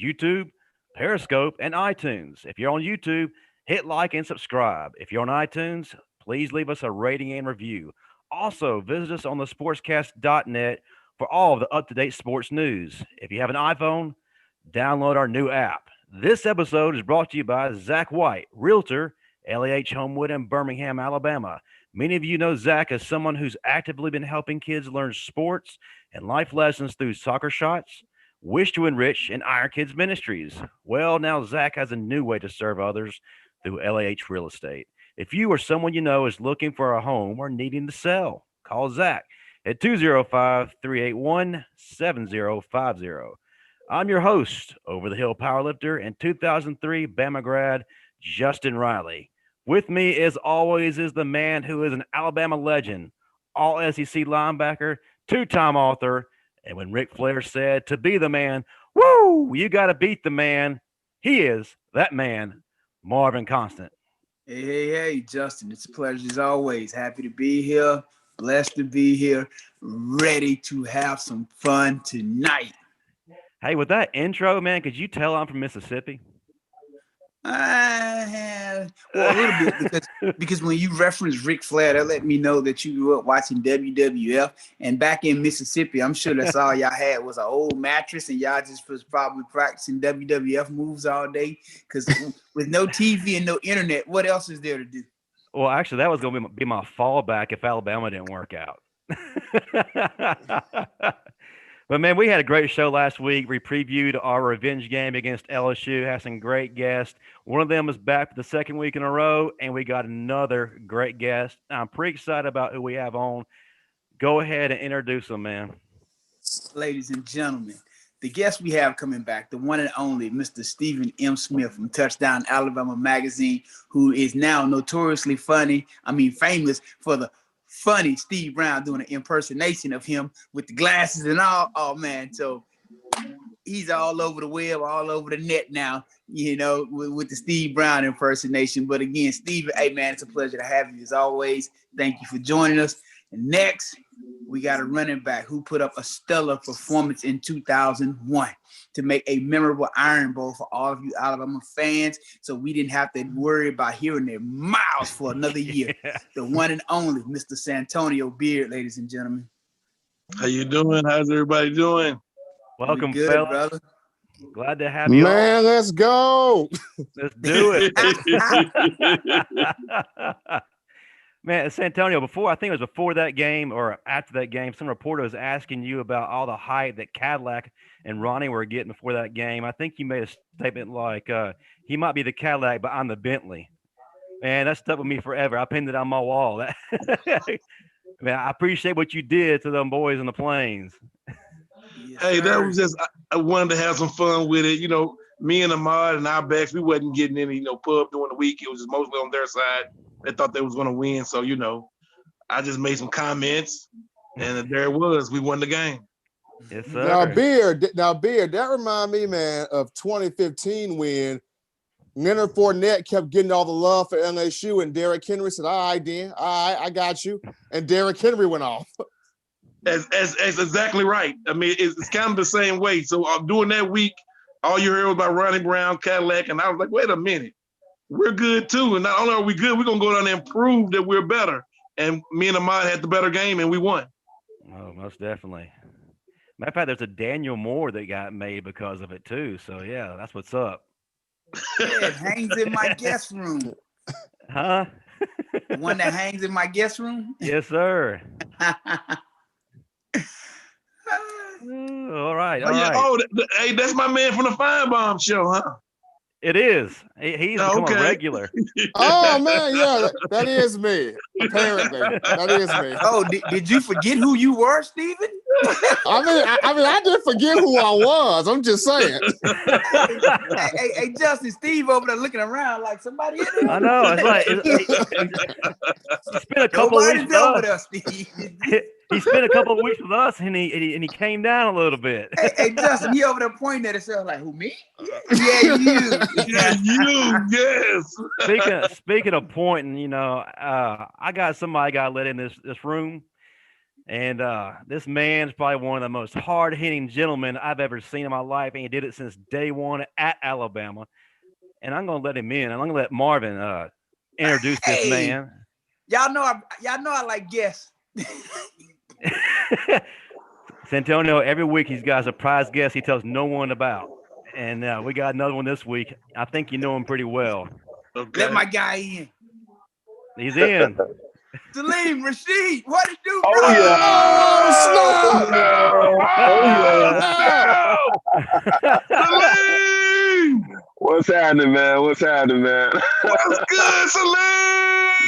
YouTube, Periscope, and iTunes. If you're on YouTube, hit like and subscribe. If you're on iTunes, please leave us a rating and review. Also, visit us on the sportscast.net for all of the up to date sports news. If you have an iPhone, download our new app. This episode is brought to you by Zach White, Realtor, LAH Homewood in Birmingham, Alabama. Many of you know Zach as someone who's actively been helping kids learn sports and life lessons through Soccer Shots, Wish to Enrich, and Iron Kids Ministries. Well, now Zach has a new way to serve others through LAH Real Estate. If you or someone you know is looking for a home or needing to sell, call Zach at 205 381 7050. I'm your host, over the hill powerlifter and 2003 Bama grad, Justin Riley. With me, as always, is the man who is an Alabama legend, all SEC linebacker, two-time author, and when Ric Flair said to be the man, woo, you got to beat the man, he is that man, Marvin Constant. Hey, Justin. It's a pleasure as always. Happy to be here. Blessed to be here. Ready to have some fun tonight. Hey, with that intro, man, could you tell I'm from Mississippi? Well, a little bit because when you reference Ric Flair, that let me know that you grew up watching WWF. And back in Mississippi, I'm sure that's all y'all had was an old mattress, and y'all just was probably practicing WWF moves all day. Because with no TV and no internet, what else is there to do? Well, actually, that was going to be my fallback if Alabama didn't work out. But, man, we had a great show last week. We previewed our revenge game against LSU, had some great guests. One of them is back for the second week in a row, and we got another great guest. I'm pretty excited about who we have on. Go ahead and introduce them, man. Ladies and gentlemen, the guest we have coming back, the one and only Mr. Stephen M. Smith from Touchdown Alabama Magazine, who is now notoriously famous for the funny Steve Brown doing an impersonation of him with the glasses and all. Oh, man. So he's all over the web, all over the net now, with the Steve Brown impersonation. But again, Steve, hey, man, it's a pleasure to have you as always. Thank you for joining us. And next, we got a running back who put up a stellar performance in 2001 to make a memorable Iron Bowl for all of you Alabama fans. So we didn't have to worry about hearing their mouths for another year. The one and only Mr. Santonio Beard, ladies and gentlemen. How you doing? How's everybody doing? Welcome, good, fellas. brother. Glad to have you Man, let's go. Let's do it. Man, Santonio, I think it was before that game or after that game, some reporter was asking you about all the hype that Cadillac and Ronnie were getting before that game. I think you made a statement like, he might be the Cadillac, but I'm the Bentley. Man, that stuck with me forever. I pinned it on my wall. Man, I appreciate what you did to them boys in the plains. Yes, Hey, sir. that was just, I wanted to have some fun with it. Me and Ahmad and our backs, we wasn't getting any, pub during the week. It was just mostly on their side. They thought they was going to win. So, I just made some comments, and there it was. We won the game. Yes, sir. Now, Beard, that remind me, man, of 2015 when Leonard Fournette kept getting all the love for LSU, and Derrick Henry said, all right, then. All right, I got you. And Derrick Henry went off. As exactly right. I mean, it's kind of the same way. So during that week, all you heard was about Ronnie Brown, Cadillac, and I was like, wait a minute. We're good too. And not only are we good, we're going to go down there and prove that we're better. And me and Ahmad had the better game, and we won. Oh, most definitely. Matter of fact, there's a Daniel Moore that got made because of it too. So, yeah, that's what's up. Yeah, it hangs in my guest room. Huh? The one that hangs in my guest room? Yes, sir. All right. Hey, that's my man from the Fine Bomb show, huh? It is. He's become a regular. Oh, man, yeah, that is me. Apparently, that is me. Oh, did you forget who you were, Stephen? I didn't forget who I was. I'm just saying. Hey, Justin, Steve over there looking around like somebody in there. I know. It's like he spent a couple of weeks with us. Steve. He spent a couple of weeks with us, and he came down a little bit. Hey, Justin, he over there pointing at himself like, who, me? Yeah, you. Yeah, you, yes. Speaking of pointing, I got somebody got let in this room, And this man's probably one of the most hard-hitting gentlemen I've ever seen in my life, and he did it since day one at Alabama. And I'm gonna let him in. I'm gonna let Marvin introduce this Hey, man. y'all know I like guests. Santonio, every week he's got a surprise guest he tells no one about. And we got another one this week. I think you know him pretty well. Okay. Let my guy in. He's in. Saleem, Rasheed, what it do, bro? Oh yeah. Oh, Saleem! What's happening, man? What's happening, man? What's good,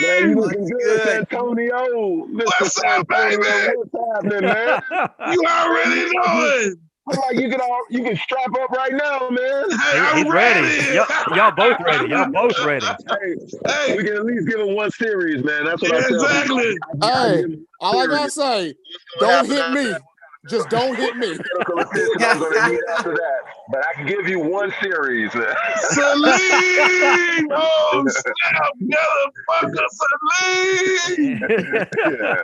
Man, you Saleem? looking good, good? Santonio. Mr. What's up, Santonio, baby? what's happening, man? You already know it. I'm like you can strap up right now, man. Hey, I'm He's ready. ready. Y'all both ready. Y'all both ready. Hey, Hey, we can at least give him one series, man. That's what yeah, I tell people. exactly. hey, all I gotta Serious. say, What's don't gonna hit happen me. Just don't hit me. medical attention I'm gonna need after that. But I can give you one series, man. Saleem! Oh, snap, motherfucker, Saleem! Yeah.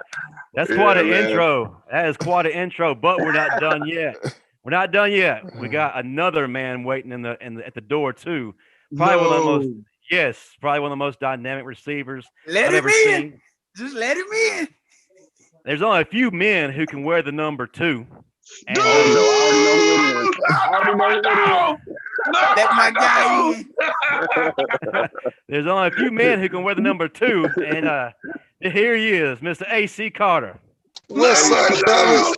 That's quite an man. intro. That is quite an intro, but we're not done yet. We're not done yet. We got another man waiting at the door too. Probably one of the most probably one of the most dynamic receivers Let I've him ever in. seen. Just let him in. There's only a few men who can wear the number 2. And Dude! I already know who it is. No! Let my guy in. there's only a few men who can wear the number 2. And here he is, Mr. AC Carter. What's up, fellas?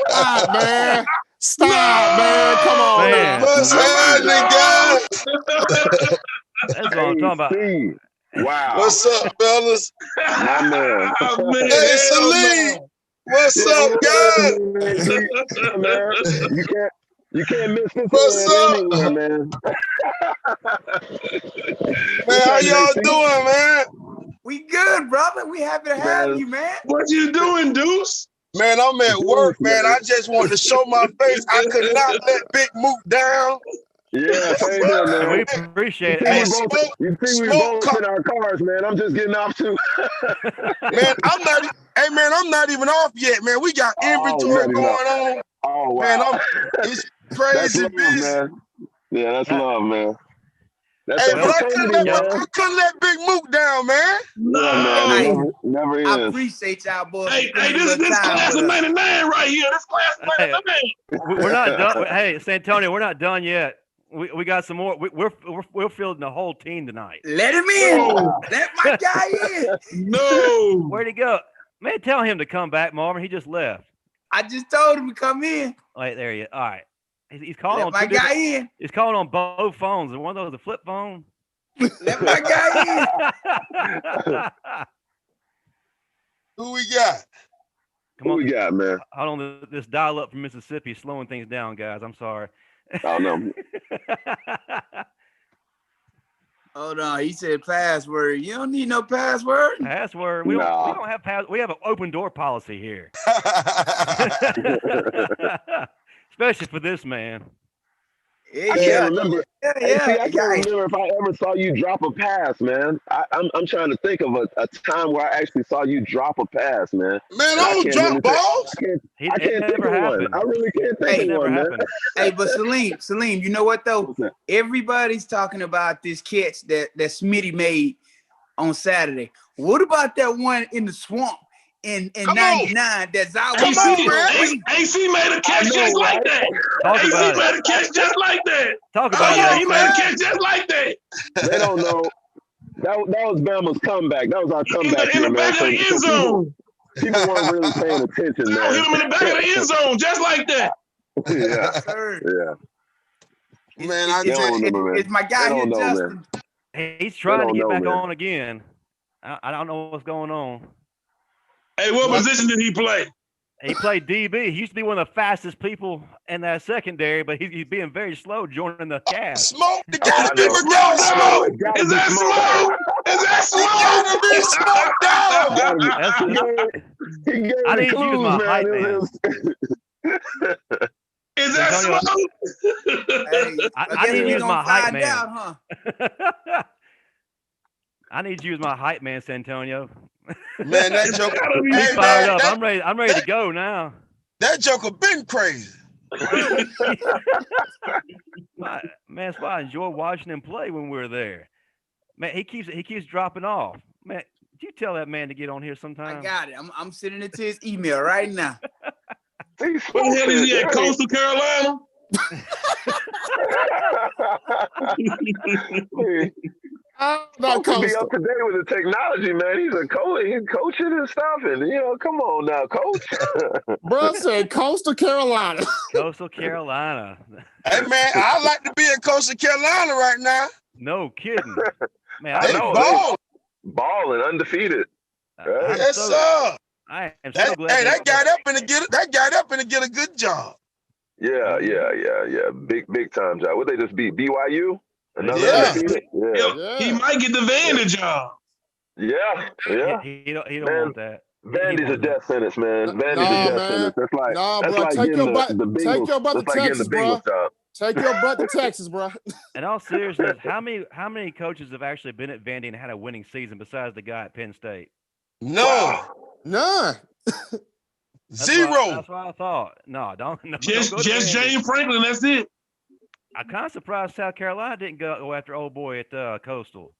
Stop, man. Stop, man. Come on Man. now. What's happening, guys? That's what I'm talking about. AC. Wow. What's up, fellas? My man. Oh, man, Hey, hell Saleem. no. What's up, guys? Man, you can't miss this What's man up? anywhere, man. Man, how y'all doing, man? We good, brother. We happy to have you, man. What you doing, Deuce? Man, I'm at work, man. I just want to show my face. I could not let Big Moot down. Yeah, same here, And man. we appreciate it. Hey, Hey, You see, we smoke both in our cars, man. I'm just getting off too. Man, I'm not even off yet, man. We got inventory not going even on. Oh, wow. Man, it's That's crazy love, busy. man. Yeah, that's love, man. That's Hey, that but I opportunity, man. couldn't let Big Moot down, man. Yeah, man. No. It never I is. appreciate y'all boys. Hey, for spending a this little time class of with us. 99 right here. This class of Hey. 99. we're not done. Hey, Santonio, we're not done yet. We got some more. We're fielding the whole team tonight. Let him in. No. Let my guy in. No. Where'd he go? Man, tell him to come back, Marvin. He just left. I just told him to come in. Wait, there you. All right. He's calling Let on my two guy different. in. He's calling on both phones. And one of those is a flip phone. Let my guy in. Who we got? Come Who on. we got, man? Hold on. This dial up from Mississippi is slowing things down, guys. I'm sorry. I don't know. Hold on. He said password. You don't need no password. Password. We don't have pass. We have an open door policy here. Especially for this man. Yeah, I can't remember. Yeah, Hey, see, I yeah. can't remember if I ever saw you drop a pass, man. I'm trying to think of a time where I actually saw you drop a pass, man. Man, I don't drop balls. I can't think of one. I really can't think of never one, man. happened. Hey, but Saleem, you know what though? Everybody's talking about this catch that Smitty made on Saturday. What about that one in the swamp in Come 99 that's out? Come on, man. AC made a catch just like that. Talk AC about made it. a catch just like that. Talk Oh, about yeah, it. he made a catch just like that. They don't know. That was Bama's comeback. That was our comeback In the here, back man. of the end zone. People weren't really paying attention, Hit man. him in the back of the end zone, just like that. Yeah. Man, I They don't remember, man. It's my They guy here, don't know, Justin. man. He's trying to don't get know, back man. on again. I don't know what's going on. Hey, what position did he play? He played DB. He used to be one of the fastest people in that secondary, but he's being very slow joining the cast. Smoke. They gotta be Smoke, smoke. dog. Is that smoke? Is that It gotta be smoke, dog. He gave I the need to use my clues, hype man. man. Is that Antonio, smoke? Hey, I need to use my hype man. out, huh? I need to use my hype man, Santonio. Man, that joker. He's Hey, fired man, up. I'm ready to go now. that joker been crazy. Man, that's why I enjoy watching him play when we're there. Man, he keeps dropping off. Man, you tell that man to get on here I sometime? got it. I'm sending it to his email right now. Where the hell is he at? Coastal Carolina? Not Coach be Coastal. up to date with the technology, man. He's a coach. He's coaching and stuff, and come on now, coach. Bro said Coastal Carolina. Coastal Carolina. Hey, man, I'd like to be in Coastal Carolina right now. No kidding. Man, I They know, ball. balling undefeated. Right? Yes, sir. I am so glad. Hey, that got up and to get a good job. Yeah. Big time job. Would they just beat BYU? Another Yeah. undefeated? Yeah. He might get the Vandy job. Yeah. He don't Man, want that. Vandy's a death sentence, man. Vandy's Nah, a death man. sentence. That's like bro. Take getting your butt. the Bengals. Take your butt to That's like Texas, getting the bro. Bengals job. Take your butt to Texas, bro. In all seriousness, how many coaches have actually been at Vandy and had a winning season besides the guy at Penn State? No. Wow. None. Zero. That's what I thought. No, don't Just go to Vandy. James Franklin. That's it. I'm kind of surprised South Carolina didn't go after old boy at Coastal.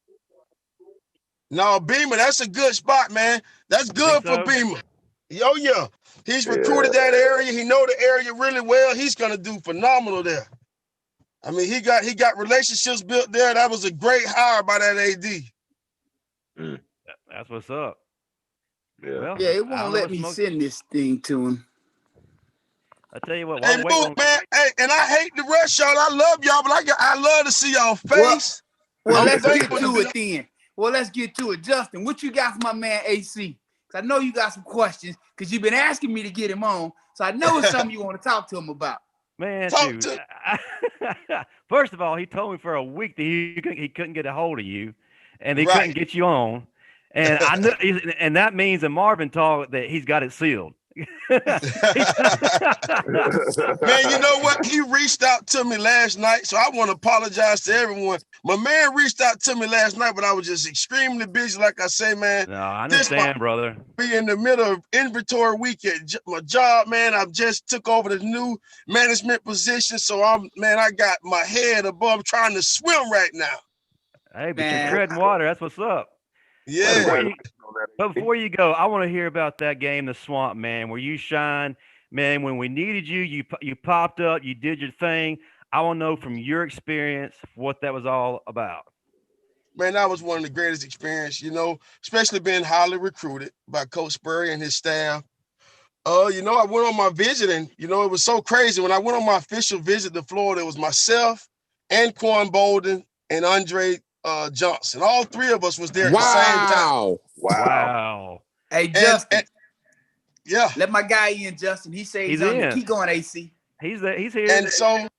No, Beamer, that's a good spot, man. That's good for so? Beamer. Oh, yeah. He's recruited that area. He know the area really well. He's gonna do phenomenal there. I mean, he got relationships built there. That was a great hire by that AD. That's what's up. Yeah. Well, Yeah, it I won't don't know let what me smoke- send this thing to him. I tell you what, Hey, while Moot, man. Hey, and I hate the rest, y'all. I love y'all, but I love to see y'all face. Well, I'm let's get thankful to to it then. Well, let's get to it. Justin, what you got for my man AC? Because I know you got some questions because you've been asking me to get him on. So I know it's something you want to talk to him about. Man, Talk dude. to- First of all, he told me for a week that he couldn't get a hold of you, and he Right. couldn't get you on. And I know, and that means that Marvin talked that he's got it sealed. Man, you know what? He reached out to me last night, so I want to apologize to everyone. My man reached out to me last night, but I was just extremely busy. Like I say, man, No, I understand, brother. be in the middle of inventory week at my job, man. I've just took over the new management position, so I got my head above trying to swim right now. Hey, but Man. you're treading water. That's what's up. Yeah. But before you go, I want to hear about that game, the Swamp, man, where you shine, man. When we needed you, you popped up, you did your thing. I want to know from your experience what that was all about. Man, that was one of the greatest experiences, especially being highly recruited by Coach Spurrier and his staff. I went on my visit, and it was so crazy. When I went on my official visit to Florida, it was myself, Anquan Bolden, and Andre Johnson. All three of us was there at the same time. Wow. Hey, Justin. Yeah. Let my guy in, Justin. He says He's on. in. Keep going, AC. He's there. He's here. And so,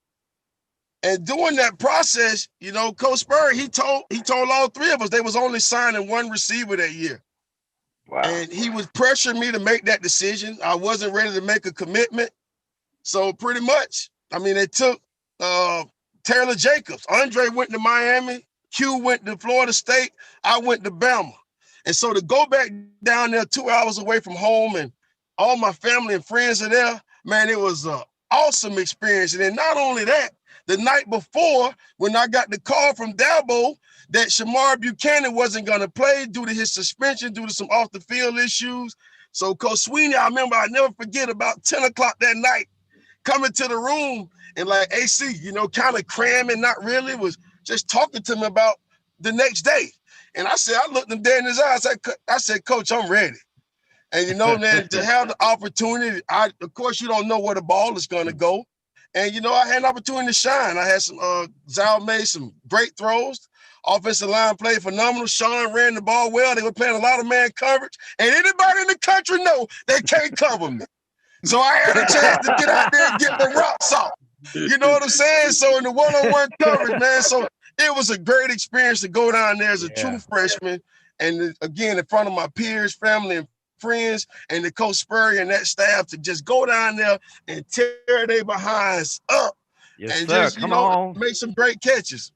and during that process, Coach Spurrier, he told all three of us they was only signing one receiver that year. Wow. And he was pressuring me to make that decision. I wasn't ready to make a commitment. So pretty much, they took Taylor Jacobs. Andre went to Miami. Q went to Florida State. I went to Bama. And so to go back down there 2 hours away from home and all my family and friends are there, man, it was an awesome experience. And then not only that, the night before, when I got the call from Dabo that Shamar Buchanan wasn't going to play due to his suspension, due to some off-the-field issues. So Coach Sweeney, I remember, I never forget, about 10 o'clock that night, coming to the room and like AC, kind of cramming, not really, was just talking to me about the next day. And I looked him dead in his eyes. I said, Coach, I'm ready. And, man, to have the opportunity, of course, you don't know where the ball is going to go. And, I had an opportunity to shine. I had Zal made some great throws. Offensive line played phenomenal. Sean ran the ball well. They were playing a lot of man coverage. And anybody in the country know they can't cover me. So I had a chance to get out there and get the rocks off. You know what I'm saying? So in the one-on-one coverage, man, so it was a great experience to go down there as a true freshman. And again, in front of my peers, family, and friends, and the Coach Spurrier and that staff to just go down there and tear their behinds up. Yes, and sir. just, Come on. make some great catches.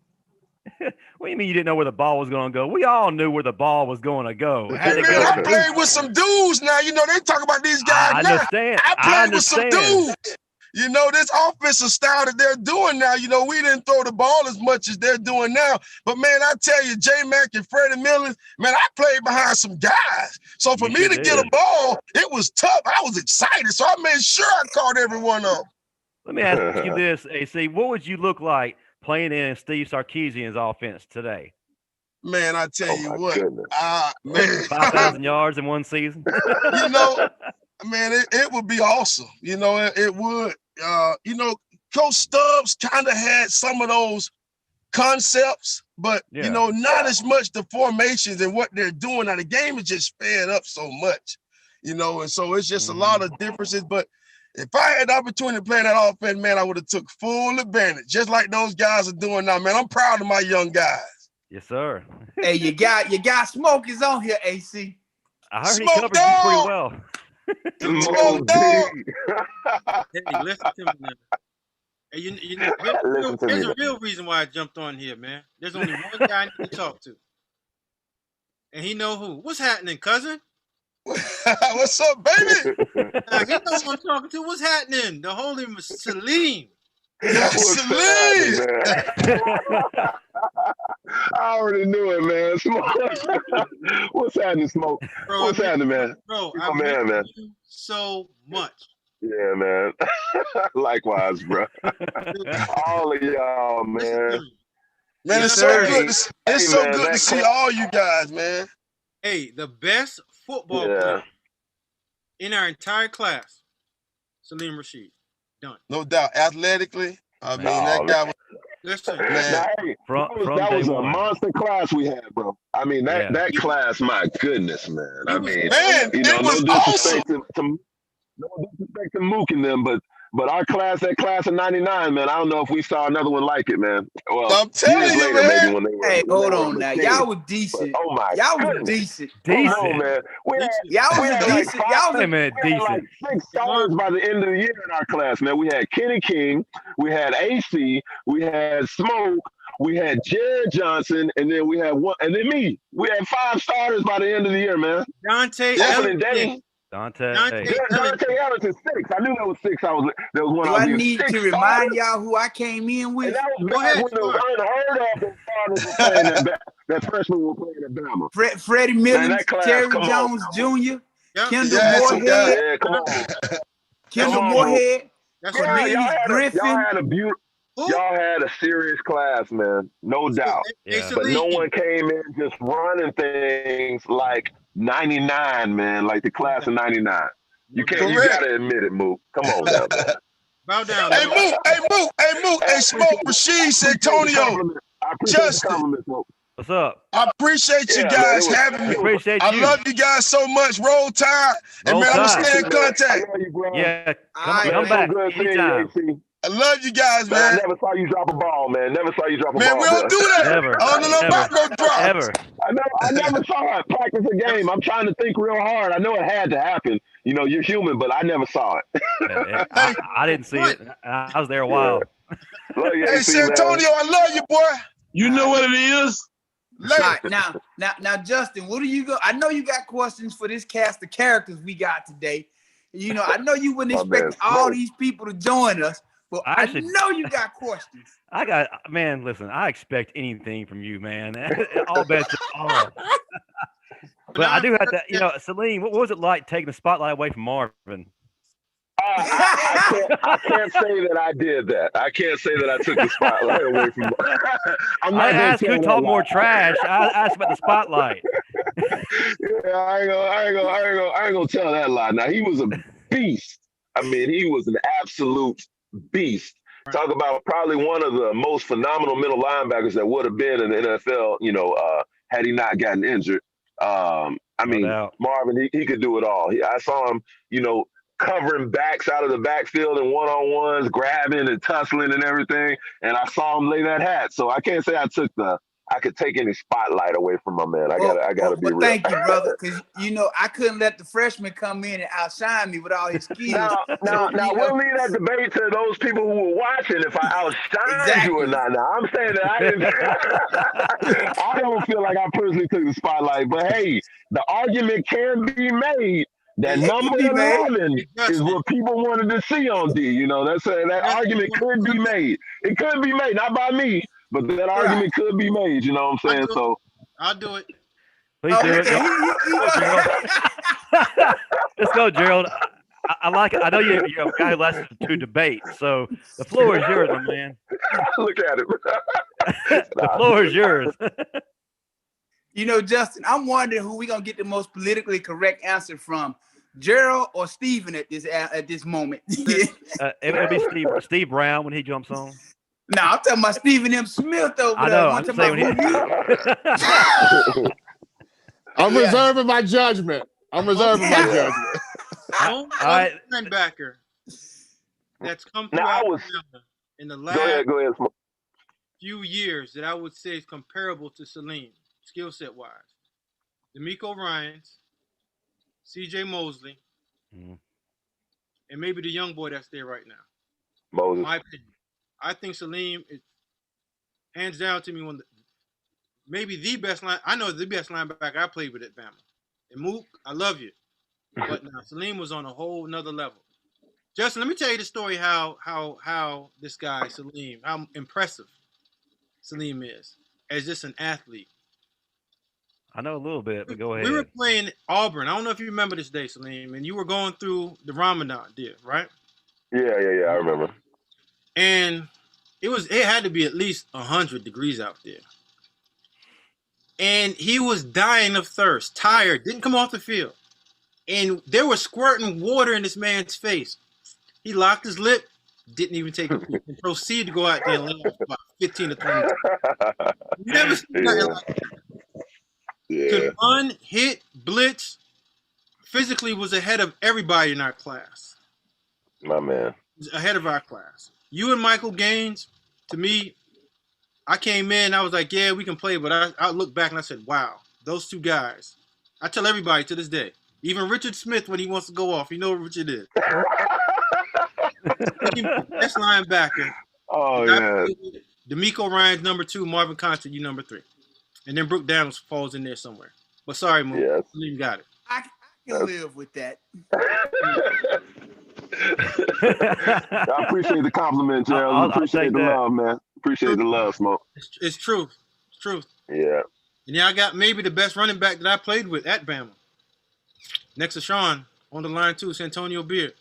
What do you mean you didn't know where the ball was going to go? We all knew where the ball was going to go. Hey, man, I played with some dudes now. You know, they talk about these guys I now. understand. I played with some dudes. You know, this offensive style that they're doing now, you know, we didn't throw the ball as much as they're doing now. But, man, I tell you, J-Mac and Freddie Miller, man, I played behind some guys. So for me to get a ball, it was tough. I was excited. So I made sure I caught every one of them. Let me ask you this, AC. What would you look like playing in Steve Sarkisian's offense today? Man, I tell you what, man. 5,000 yards in one season? You know, man, it would be awesome. You know, it would. You know, Coach Stubbs kind of had some of those concepts, but, you know, not as much the formations and what they're doing. Now, the game is just sped up so much, you know, and so it's just a lot of differences. But if I had the opportunity to play that offense, man, I would have took full advantage, just like those guys are doing now, man. I'm proud of my young guys. Yes, sir. Hey, you got Smoke is on here, AC. I heard he covered you pretty well. Smoke dog. Hey, listen to me now. Hey, you know, there's a real reason why I jumped on here, man. There's only one guy I need to talk to. And he know who. What's happening, cousin? What's up, baby? He knows who I'm talking to. What's happening? The holy Saleem. Saleem! I already knew it, man. Smoke. What's happening, Smoke? Bro, What's happening, man? Bro, I man. You so much. Yeah, man. Likewise, bro. All of y'all, man. Man, it's so good. It's so good to see all you guys, man. Hey, the best football player in our entire class, Saleem Rasheed. Done. No doubt. Athletically, I mean, that guy was. Listen, man. Now, hey, that was a monster class we had, bro. I mean, that class, my goodness, man. I mean, you know, no disrespect to Mook and them, but our class, that class of '99, man. I don't know if we saw another one like it, man. Well, I'm telling you, later, man. maybe when they were, hey, hold on now. Y'all were decent. But, oh my y'all goodness. was decent. Decent. Oh, man. Y'all was decent. Y'all was decent. Like 6 stars by the end of the year in our class, man. We had Kenny King, we had AC, we had Smoke, we had Jared Johnson, and then we had one, and then me. We had 5 starters by the end of the year, man. Dante Dante Ellington 6. I knew that was 6. There was one. Do I need to remind y'all who I came in with? And that was back when it was unheard of that starters were playing that freshmen were playing at Bama. Freddie Miller, Terry Jones Jr., Kendall Moorhead. Yeah, come on. Kendall Moorhead. Cornelius Griffin. Y'all had a serious class, man. No doubt. But no one came in just running things like 99, man, like the class of 99. You gotta admit it, Mook. Come on now, man. Bow down. Hey, Mook. Hey, Smoke, Rasheed, Santonio. Justin. What's up? I appreciate you guys having me. I love you guys so much. Roll Tide. And man, I'm gonna stay in contact. Yeah, come back anytime. I love you guys, man. I never saw you drop a ball, man. Never saw you drop a ball. Man, we don't do that. Never. I don't know about no drops. Ever. I never saw it. Practice a game. I'm trying to think real hard. I know it had to happen. You know, you're human, but I never saw it. I didn't see it. I was there a while. Hey, Santonio, I love you, boy. You know what it is? Right, now, Justin, what do you go? I know you got questions for this cast of characters we got today. You know, I know you wouldn't expect all these people to join us. Well, I know you got questions. Listen, I expect anything from you, man. All bets are off. But I do have to, Saleem, what was it like taking the spotlight away from Marvin? I can't say that I did that. I can't say that I took the spotlight away from I asked who talked more trash. I asked about the spotlight. Yeah, I ain't gonna tell that lie. Now, he was a beast. I mean, he was an absolute beast. Talk about probably one of the most phenomenal middle linebackers that would have been in the NFL, had he not gotten injured. Marvin, he could do it all. I saw him, covering backs out of the backfield and one-on-ones, grabbing and tussling and everything. And I saw him lay that hat. So I can't say I took the I could take any spotlight away from my man. I gotta be real. Thank you, brother, because I couldn't let the freshman come in and outshine me with all his skills. Now, we'll leave that debate to those people who were watching if I outshined you or not. Now, I'm saying that I didn't. I don't feel like I personally took the spotlight, but hey, the argument can be made that number 11 is what people wanted to see on D. You know, that argument could be made. It could be made, not by me, but that argument could be made. You know what I'm saying? I'll do it. Please do it. Let's go, Gerald. I like it. I know you're a guy who likes to debate, so the floor is yours, my man. Look at it. The floor is yours. Justin, I'm wondering who we gonna get the most politically correct answer from, Gerald or Steven at this moment. It'll be Steve Brown when he jumps on. No, I'm talking about Stephen M. Smith over there. I know. I'm reserving my judgment. All right. Linebacker that's come through in the last few years that I would say is comparable to Saleem, skill set wise. D'Amico Ryans, C.J. Mosley, and maybe the young boy that's there right now. Moses. My opinion. I think Saleem is hands down to me maybe the best line. I know the best linebacker I played with at Bama. And Mook, I love you, but now Saleem was on a whole nother level. Justin, let me tell you the story how this guy Saleem, how impressive Saleem is as just an athlete. I know a little bit, but go ahead. We were playing Auburn. I don't know if you remember this day, Saleem, and you were going through the Ramadan deal, right? Yeah, I remember. And it had to be at least 100 degrees out there. And he was dying of thirst, tired, didn't come off the field. And they were squirting water in this man's face. He locked his lip, didn't even take a peek, and proceeded to go out there and lay off about 15 to 20 times. Never seen nothing like that. Yeah. Could run, hit, blitz, physically was ahead of everybody in our class. My man. Ahead of our class. You and Michael Gaines, to me, I came in, I was like, yeah, we can play, but I looked back and I said, wow, those two guys. I tell everybody to this day, even Richard Smith, when he wants to go off, you know what Richard is. Best linebacker. Oh, yeah. D'Amico Ryans, number 2, Marvin Constant, you number 3. And then Brooke Daniels falls in there somewhere. But sorry, Moon, you got it. I can live with that. I appreciate the compliment, Gerald. I appreciate the love, man. Appreciate the love, Smoke. It's truth. It's truth. Yeah. And yeah, I got maybe the best running back that I played with at Bama. Next to Sean, on the line too, Santonio Beard.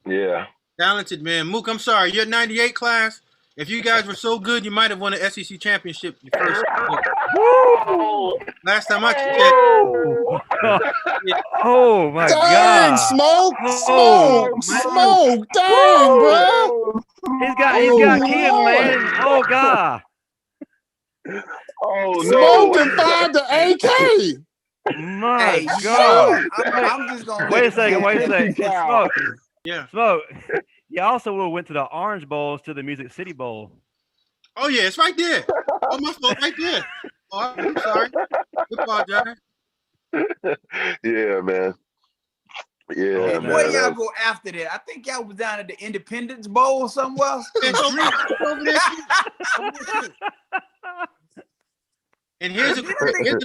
Yeah. Talented, man. Mook, I'm sorry. Your 98 class, if you guys were so good, you might have won an SEC championship your first year. Last time I checked. Oh, my dang, God. Smoke. Dang, bro. He's got kids, man. Oh, God. Oh, Smoke no. and 5 to AK. My God. I'm just going to wait a second. Smoke. Yeah. Smoke. You also went to the Orange Bowls to the Music City Bowl. Oh, yeah, it's right there. Oh, my fault, right there. Oh, I'm sorry. I apologize. Yeah, man. Yeah, man. Where y'all go after that? I think y'all was down at the Independence Bowl somewhere. And here's another question.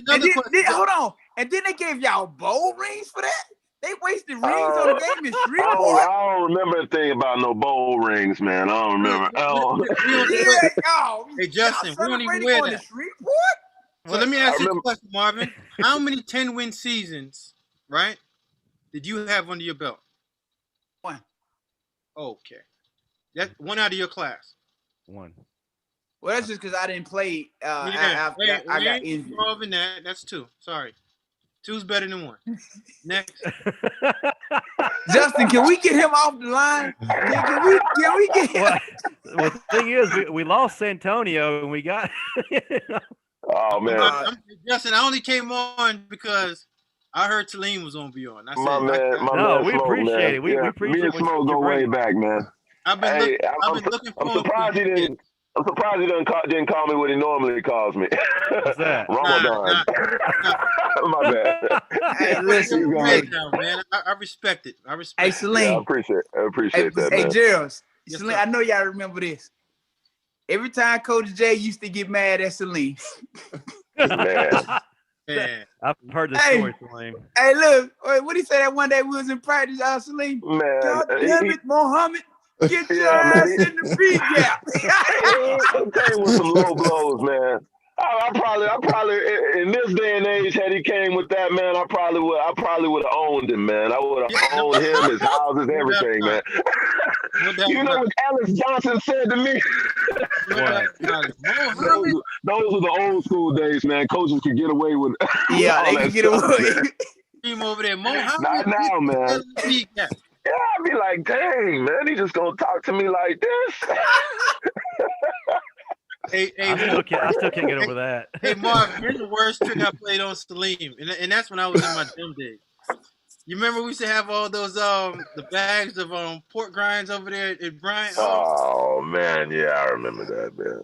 Hold on. And then they gave y'all bowl rings for that? They wasted rings on the game in Shreveport? I don't remember a thing about no bowl rings, man. I don't remember. Hey, Justin, we don't even wear that. So let me ask you a question, Marvin. How many 10-win seasons, right, did you have under your belt? 1. Okay. That's 1 out of your class. 1. Well, that's just because I didn't play. I got injured. More than that. That's 2. Sorry. 2's better than 1. Next. Justin, can we get him off the line? Can we get him? Well, the thing is, we lost Santonio and we got. Oh, man. Justin, I only came on because I heard Saleem was going to be on. I said, we appreciate it. We appreciate me and Smoke go way back, man. I've been looking I'm surprised he didn't. I'm surprised he didn't call me what he normally calls me. What's that? Ramadan. My bad. Hey, listen, now, man. I respect it. I respect Hey, it. Saleem. Yeah, I appreciate that, man. Hey, Gerald. Yes, Saleem, I know y'all remember this. Every time Coach J used to get mad at Saleem. Man. I've heard this story, Saleem. Hey, look, what did he say that one day we was in practice, Saleem? Man, God damn it, Mohammed. Get your ass in the feed gap. He came with some low blows, man. I probably in this day and age, had he came with that, man, I probably would have owned him, man. I would have owned him, his houses, everything, man. You know what Alice Johnson said to me? Those were the old school days, man. Coaches could get away with Yeah, they could get away. Team over there, Mohammed. Not now, man. Yeah, I'd be like, dang, man, he just gonna talk to me like this. I still can't get over that. Hey, Mark, here's the worst trick I played on Saleem, and that's when I was in my gym days. You remember we used to have all those the bags of pork grinds over there at Bryant? Oh man, yeah, I remember that, man.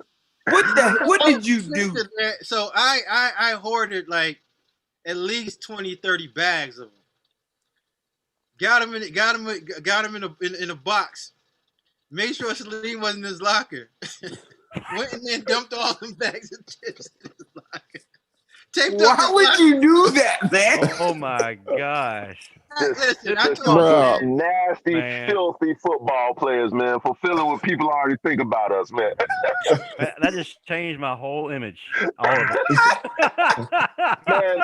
What did you do? So I hoarded like at least 20, 30 bags of them. Got him in a box. Made sure Saleem wasn't in his locker. Went in there and dumped all them bags of chips in his locker. Why would you do that, man? Oh my gosh. Listen, nasty, filthy football players, man, fulfilling what people already think about us, man. That just changed my whole image. All of it. Man,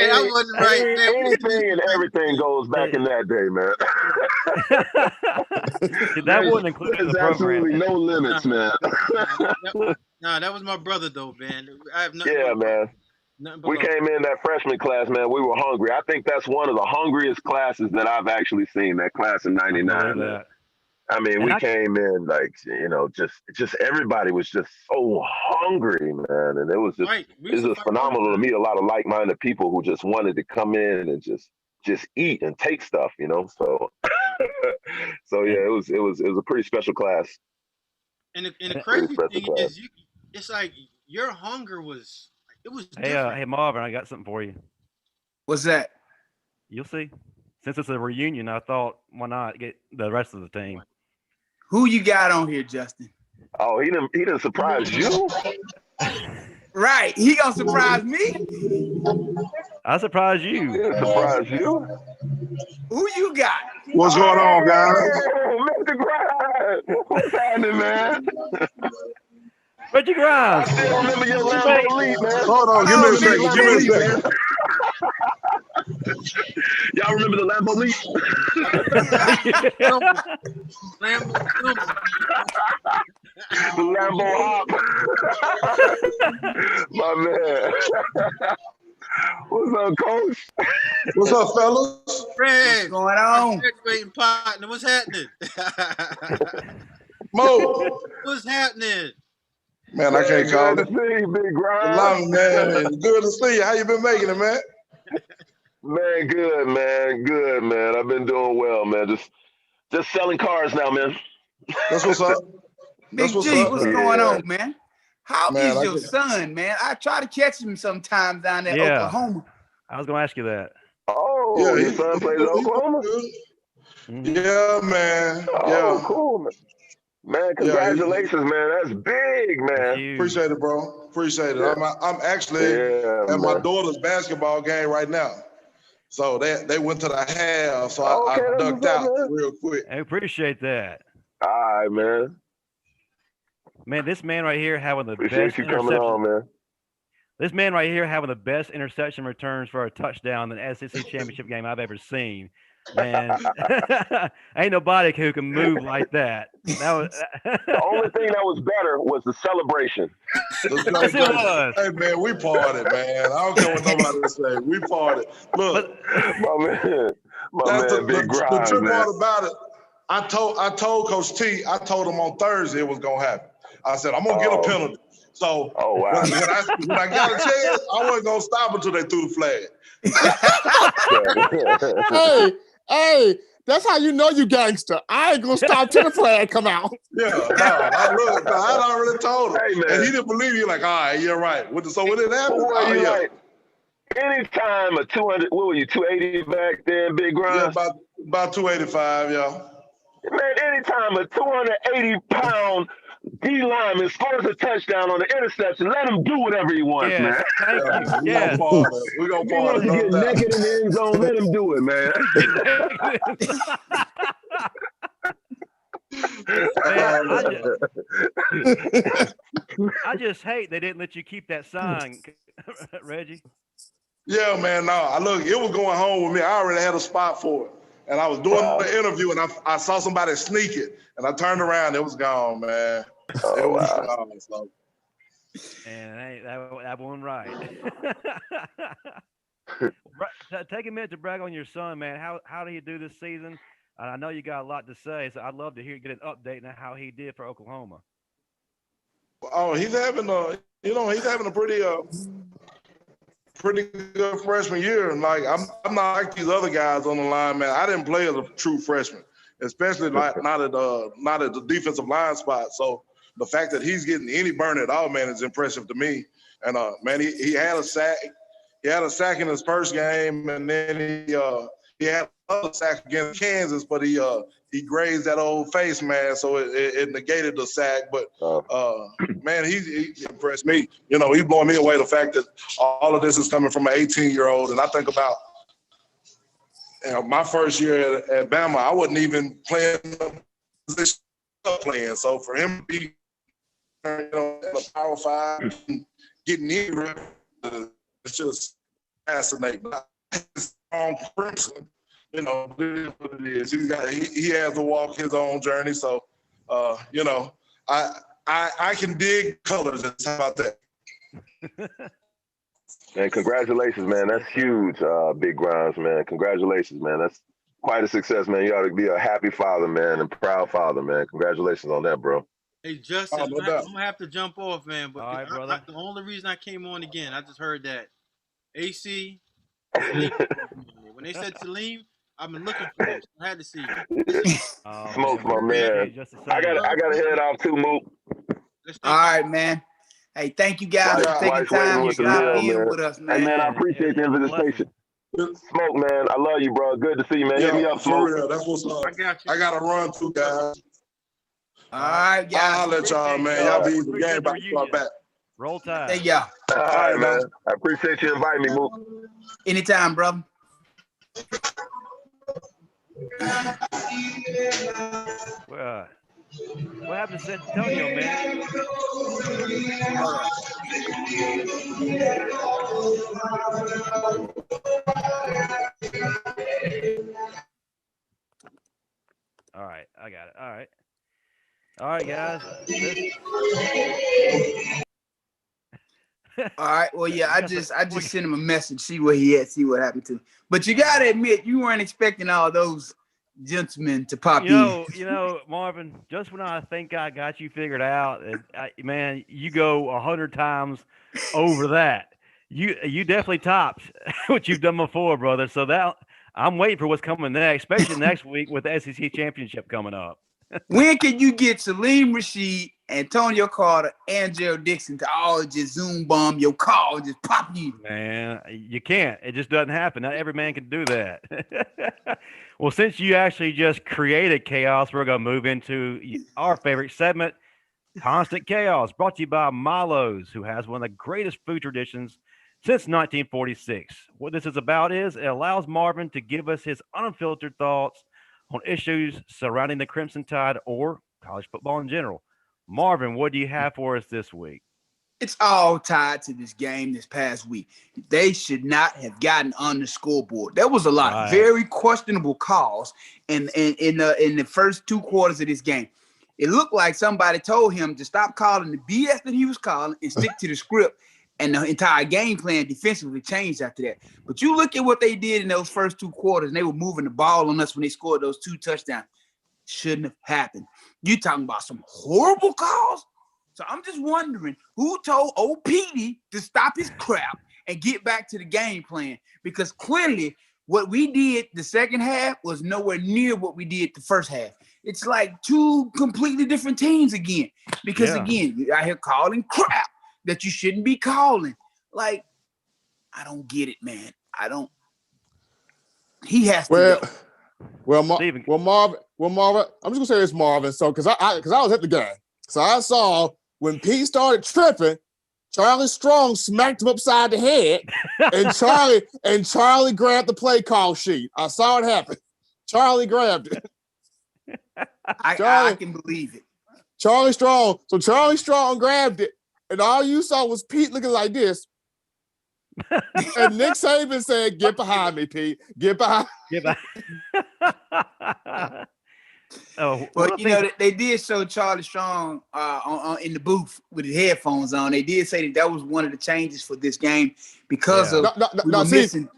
I wasn't right. Anything and everything goes back in that day, man. That wouldn't include the program. Absolutely no limits, man. That was my brother, though, man. I have nothing. Yeah, man. We came in that freshman class, man. We were hungry. I think that's one of the hungriest classes that I've actually seen, that class in 99. I mean, we came in like, just everybody was just so hungry, man. And it was just phenomenal to meet a lot of like-minded people who just wanted to come in and just eat and take stuff, So, yeah, it was a pretty special class. And the crazy thing is, it's like your hunger was. It was hey Marvin, I got something for you. What's that? You'll see. Since it's a reunion, I thought, why not get the rest of the team? Who you got on here, Justin? Oh, he didn't surprise you? Right. He gonna surprise me? I surprised you. He didn't surprise you? Who you got? What's going on, guys? Oh, Mr. Grimes. What's happening, man? Reggie Grimes. I still remember your Lambo lead, man. Hold on, give me a second. Y'all remember the Lambo lead? The Lambo hop. My man. What's up, Coach? What's up, fellas? What's Fred, going on? Graduating partner, what's happening? Mo. What's happening? Man, I can't call it. Good to see you, Big Grind. Long, man. Good to see you. How you been making it, man? Man, good, man. Good, man. I've been doing well, man. Just selling cars now, man. That's what's up. Big G, what's going on, man? How is your son, man? I try to catch him sometimes down there in Oklahoma. I was going to ask you that. Oh, yeah, your son plays in Oklahoma? Yeah, man. Oh, cool, man. Man, congratulations, man. That's big, man. Appreciate it, bro. Appreciate it. Yeah. I'm actually at my daughter's basketball game right now. So they went to the half, so I ducked out real quick. I appreciate that. All right, man. Man, this man right here having the best you coming on, man. This man right here having the best interception returns for a touchdown in the SEC championship game I've ever seen. Man, ain't nobody who can move like that. That was the only thing that was better was the celebration. Yes, it was. Hey man, we partied, man. I don't care what nobody say. We partied. Look, my man, Big Grind, the trip man. part about it. I told Coach T. I told him on Thursday it was gonna happen. I said I'm gonna get a penalty. So wow. when I got a chance, I wasn't gonna stop until they threw the flag. Hey, that's how you know you gangster. I ain't gonna stop till the flag come out. Yeah, I already told him. Hey, man. And he didn't believe you. Like, all right, you're right. So what did happen? Well, you like, anytime a 200, what were you, 280 back then, Big Grimes? Yeah, about 285, yeah. Man, anytime a 280-pound D lineman scores a touchdown on the interception, let him do whatever he wants, man. Thank you. We're going to He wants to get naked in the end zone, let him do it, man. I just hate they didn't let you keep that sign, Reggie. Yeah, man. No, look, it was going home with me. I already had a spot for it. And I was doing the interview, and I saw somebody sneak it. And I turned around, it was gone, man. It was gone. So. And that one right. Take a minute to brag on your son, man. How do you do this season? I know you got a lot to say, so I'd love to get an update on how he did for Oklahoma. Oh, he's having a pretty good freshman year. And like I'm not like these other guys on the line, man. I didn't play as a true freshman, especially not at the defensive line spot. So the fact that he's getting any burn at all, man, is impressive to me. And man, he had a sack. He had a sack in his first game, and then he had another sack against Kansas, but he grazed that old face, man, so it negated the sack. But man, he impressed me. You know, he's blowing me away, the fact that all of this is coming from an 18-year-old. And I think about my first year at Bama, I wasn't even playing the position playing. So for him to be in a Power 5 and getting in, it's just fascinating. It's on Crimson. You know, it is what it is. He has to walk his own journey. So, I can dig colors. How about that? And congratulations, man. That's huge, Big Grimes, man. Congratulations, man. That's quite a success, man. You ought to be a happy father, man, and proud father, man. Congratulations on that, bro. Hey, Justin, I'm going to have to jump off, man. But all right, brother. The only reason I came on again, I just heard that AC, when they said Saleem, I've been looking for this. I had to see you. Smokes, my man. I gotta head off too, Mook. All right, man. Hey, thank you guys for taking time to stop in with us, man. Hey, man, I appreciate the invitation. Smoke, man. I love you, bro. Good to see you, man. Hit me up, Smoke. For real. That's what's up. I got to run too, guys. All right, guys. I'll let y'all, man. Y'all be the game about to start back. Roll Tide. Hey, y'all. All right, man. I appreciate you inviting me, Mook. Anytime, brother. Well, what happened to Santonio, man? All right, I got it. All right, guys. All right. Well, yeah, I just sent him a message, see where he at, see what happened to him. But you gotta admit, you weren't expecting all those gentlemen to pop in. You know, Marvin, just when I think I got you figured out, man, you go 100 times over that. You definitely topped what you've done before, brother. So that I'm waiting for what's coming next, especially next week with the SEC championship coming up. When can you get Saleem, Rasheed, Antonio Carter, and Gerald Dixon to all just Zoom bomb your call, just pop you? Man, you can't. It just doesn't happen. Not every man can do that. Well, since you actually just created chaos, we're going to move into our favorite segment, Constant Chaos, brought to you by Milo's, who has one of the greatest food traditions since 1946. What this is about is it allows Marvin to give us his unfiltered thoughts on issues surrounding the Crimson Tide or college football in general. Marvin, what do you have for us this week? It's all tied to this game this past week. They should not have gotten on the scoreboard. There was a lot of very questionable calls in the first two quarters of this game. It looked like somebody told him to stop calling the BS that he was calling and stick to the script. And the entire game plan defensively changed after that. But you look at what they did in those first two quarters, and they were moving the ball on us when they scored those two touchdowns. Shouldn't have happened. You talking about some horrible calls? So I'm just wondering who told old Petey to stop his crap and get back to the game plan, because clearly what we did the second half was nowhere near what we did the first half. it's like two completely different teams again. Because again, you're out here calling crap that you shouldn't be calling. Like, I don't get it, man. I don't. He has to go. Marvin. I'm just gonna say this, Marvin. So, because I was at the game, so I saw when Pete started tripping, Charlie Strong smacked him upside the head, and Charlie grabbed the play call sheet. I saw it happen. Charlie grabbed it. I can believe it. Charlie Strong grabbed it, and all you saw was Pete looking like this. And Nick Saban said, "Get behind me, Pete. Get behind." Well, they did show Charlie Strong in the booth with his headphones on. They did say that was one of the changes for this game because of missing.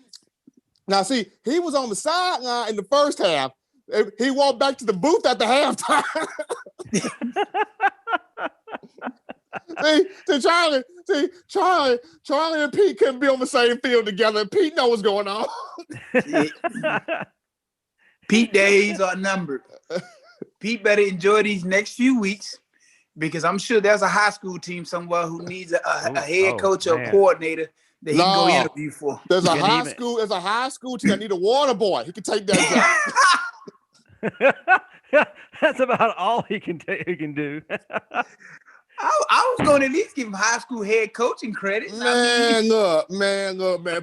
Now, see, he was on the sideline in the first half. He walked back to the booth at the halftime. Charlie and Pete couldn't be on the same field together. Pete knows what's going on. Pete days are numbered. Pete better enjoy these next few weeks because I'm sure there's a high school team somewhere who needs a head coach or coordinator that he can go interview for. There's a high school team that need a water boy. He can take that job. That's about all he can do. I was going to at least give him high school head coaching credit. Look.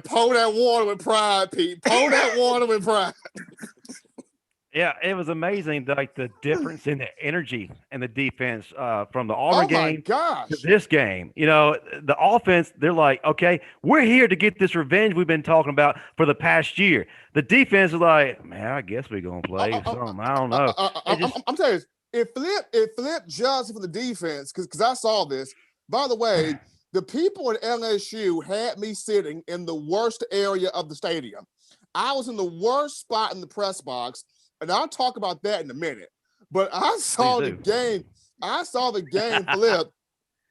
Pour that water with pride, Pete. Pour that water with pride. Yeah, it was amazing, like the difference in the energy and the defense from the Auburn game to this game. The offense, they're like, okay, we're here to get this revenge we've been talking about for the past year. The defense is like, man, I guess we're going to play something. I don't know. I'm telling you, it flipped just for the defense because I saw this. By the way, the people at LSU had me sitting in the worst area of the stadium. I was in the worst spot in the press box. And I'll talk about that in a minute. But I saw the game. I saw the game flip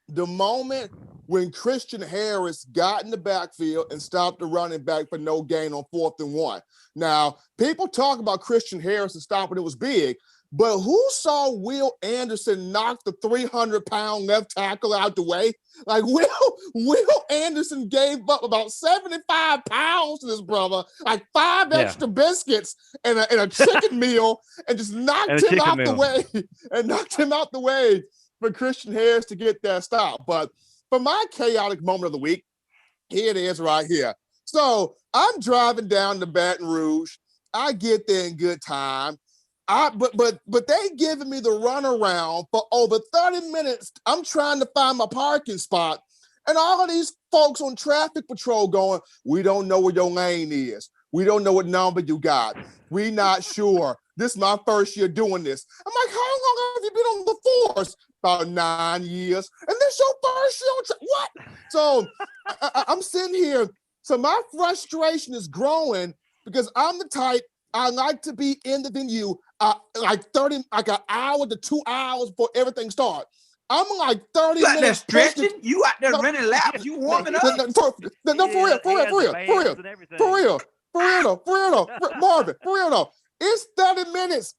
the moment when Christian Harris got in the backfield and stopped the running back for no gain on 4th and 1. Now, people talk about Christian Harris and stopping it was big, but who saw Will Anderson knock the 300-pound left tackle out the way? Like, Will Anderson gave up about 75 pounds to this brother, like 5 extra biscuits and a chicken meal, and just knocked him out the way for Christian Harris to get that stop. But for my chaotic moment of the week, here it is right here. So I'm driving down to Baton Rouge. I get there in good time. But they giving me the runaround for over 30 minutes. I'm trying to find my parking spot. And all of these folks on traffic patrol going, we don't know where your lane is. We don't know what number you got. We not sure. This is my first year doing this. I'm like, how long have you been on the force? About 9 years. And this your first year on what? So I'm sitting here. So my frustration is growing because I'm the type, I like to be in the venue like an hour to 2 hours before everything starts. I'm like 30 you out minutes. There stretching? You out there running laps? You warming up? For real, Marvin, for real though. It's 30 minutes.